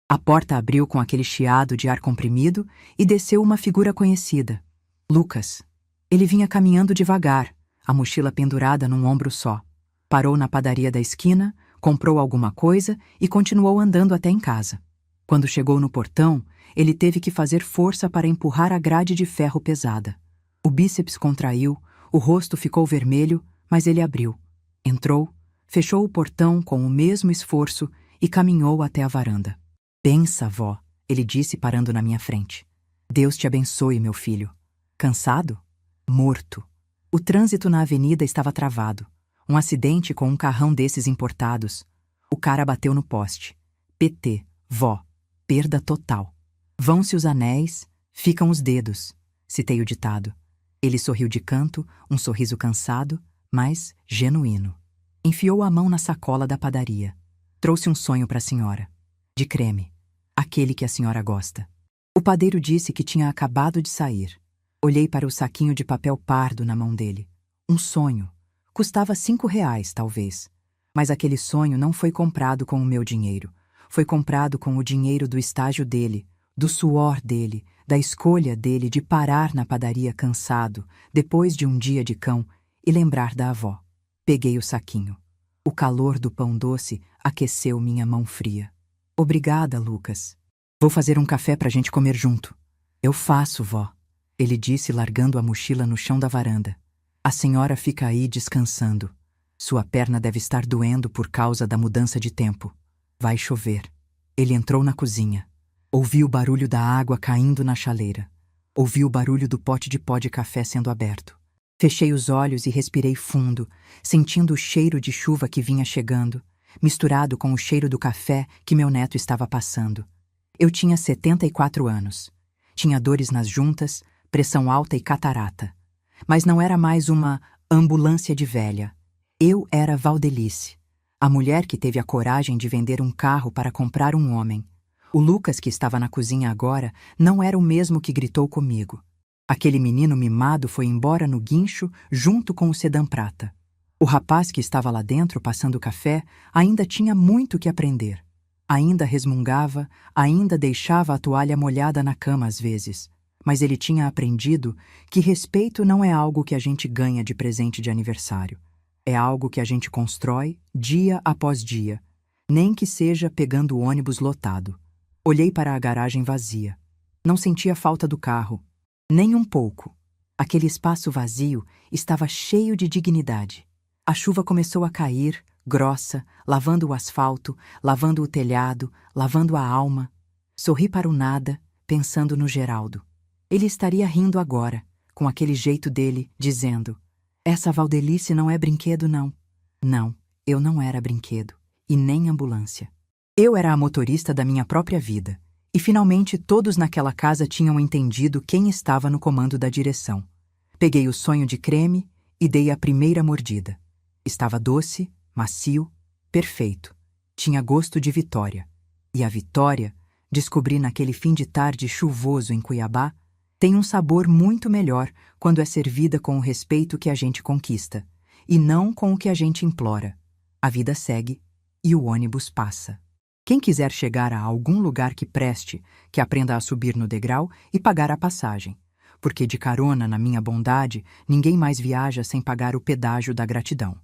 Speaker 1: A porta abriu com aquele chiado de ar comprimido e desceu uma figura conhecida. Lucas. Ele vinha caminhando devagar, a mochila pendurada num ombro só. Parou na padaria da esquina, comprou alguma coisa e continuou andando até em casa. Quando chegou no portão, ele teve que fazer força para empurrar a grade de ferro pesada. O bíceps contraiu, o rosto ficou vermelho, mas ele abriu. Entrou, fechou o portão com o mesmo esforço e caminhou até a varanda. Pensa, vó, ele disse parando na minha frente. Deus te abençoe, meu filho. Cansado? Morto. O trânsito na avenida estava travado. Um acidente com um carrão desses importados. O cara bateu no poste. PT, vó, perda total. Vão-se os anéis, ficam os dedos, citei o ditado. Ele sorriu de canto, um sorriso cansado, mas genuíno. Enfiou a mão na sacola da padaria. Trouxe um sonho para a senhora. De creme. Aquele que a senhora gosta. O padeiro disse que tinha acabado de sair. Olhei para o saquinho de papel pardo na mão dele. Um sonho. Custava R$ 5, talvez. Mas aquele sonho não foi comprado com o meu dinheiro. Foi comprado com o dinheiro do estágio dele, do suor dele, da escolha dele de parar na padaria cansado, depois de um dia de cão, e lembrar da avó. Peguei o saquinho. O calor do pão doce aqueceu minha mão fria. Obrigada, Lucas. Vou fazer um café pra gente comer junto. Eu faço, vó. Ele disse largando a mochila no chão da varanda. A senhora fica aí descansando. Sua perna deve estar doendo por causa da mudança de tempo. Vai chover. Ele entrou na cozinha. Ouvi o barulho da água caindo na chaleira. Ouvi o barulho do pote de pó de café sendo aberto. Fechei os olhos e respirei fundo, sentindo o cheiro de chuva que vinha chegando, misturado com o cheiro do café que meu neto estava passando. Eu tinha 74 anos. Tinha dores nas juntas, pressão alta e catarata. Mas não era mais uma ambulância de velha. Eu era Valdelice, a mulher que teve a coragem de vender um carro para comprar um homem. O Lucas, que estava na cozinha agora, não era o mesmo que gritou comigo. Aquele menino mimado foi embora no guincho junto com o sedã prata. O rapaz que estava lá dentro passando café ainda tinha muito que aprender. Ainda resmungava, ainda deixava a toalha molhada na cama às vezes. Mas ele tinha aprendido que respeito não é algo que a gente ganha de presente de aniversário. É algo que a gente constrói dia após dia, nem que seja pegando o ônibus lotado. Olhei para a garagem vazia. Não sentia falta do carro. Nem um pouco. Aquele espaço vazio estava cheio de dignidade. A chuva começou a cair, grossa, lavando o asfalto, lavando o telhado, lavando a alma. Sorri para o nada, pensando no Geraldo. Ele estaria rindo agora, com aquele jeito dele, dizendo: essa Valdelice não é brinquedo, não. Não, eu não era brinquedo, e nem ambulância. Eu era a motorista da minha própria vida, e finalmente todos naquela casa tinham entendido quem estava no comando da direção. Peguei o sonho de creme e dei a primeira mordida. Estava doce, macio, perfeito. Tinha gosto de vitória. E a vitória, descobri naquele fim de tarde chuvoso em Cuiabá, tem um sabor muito melhor quando é servida com o respeito que a gente conquista, e não com o que a gente implora. A vida segue e o ônibus passa. Quem quiser chegar a algum lugar que preste, que aprenda a subir no degrau e pagar a passagem, porque de carona na minha bondade ninguém mais viaja sem pagar o pedágio da gratidão.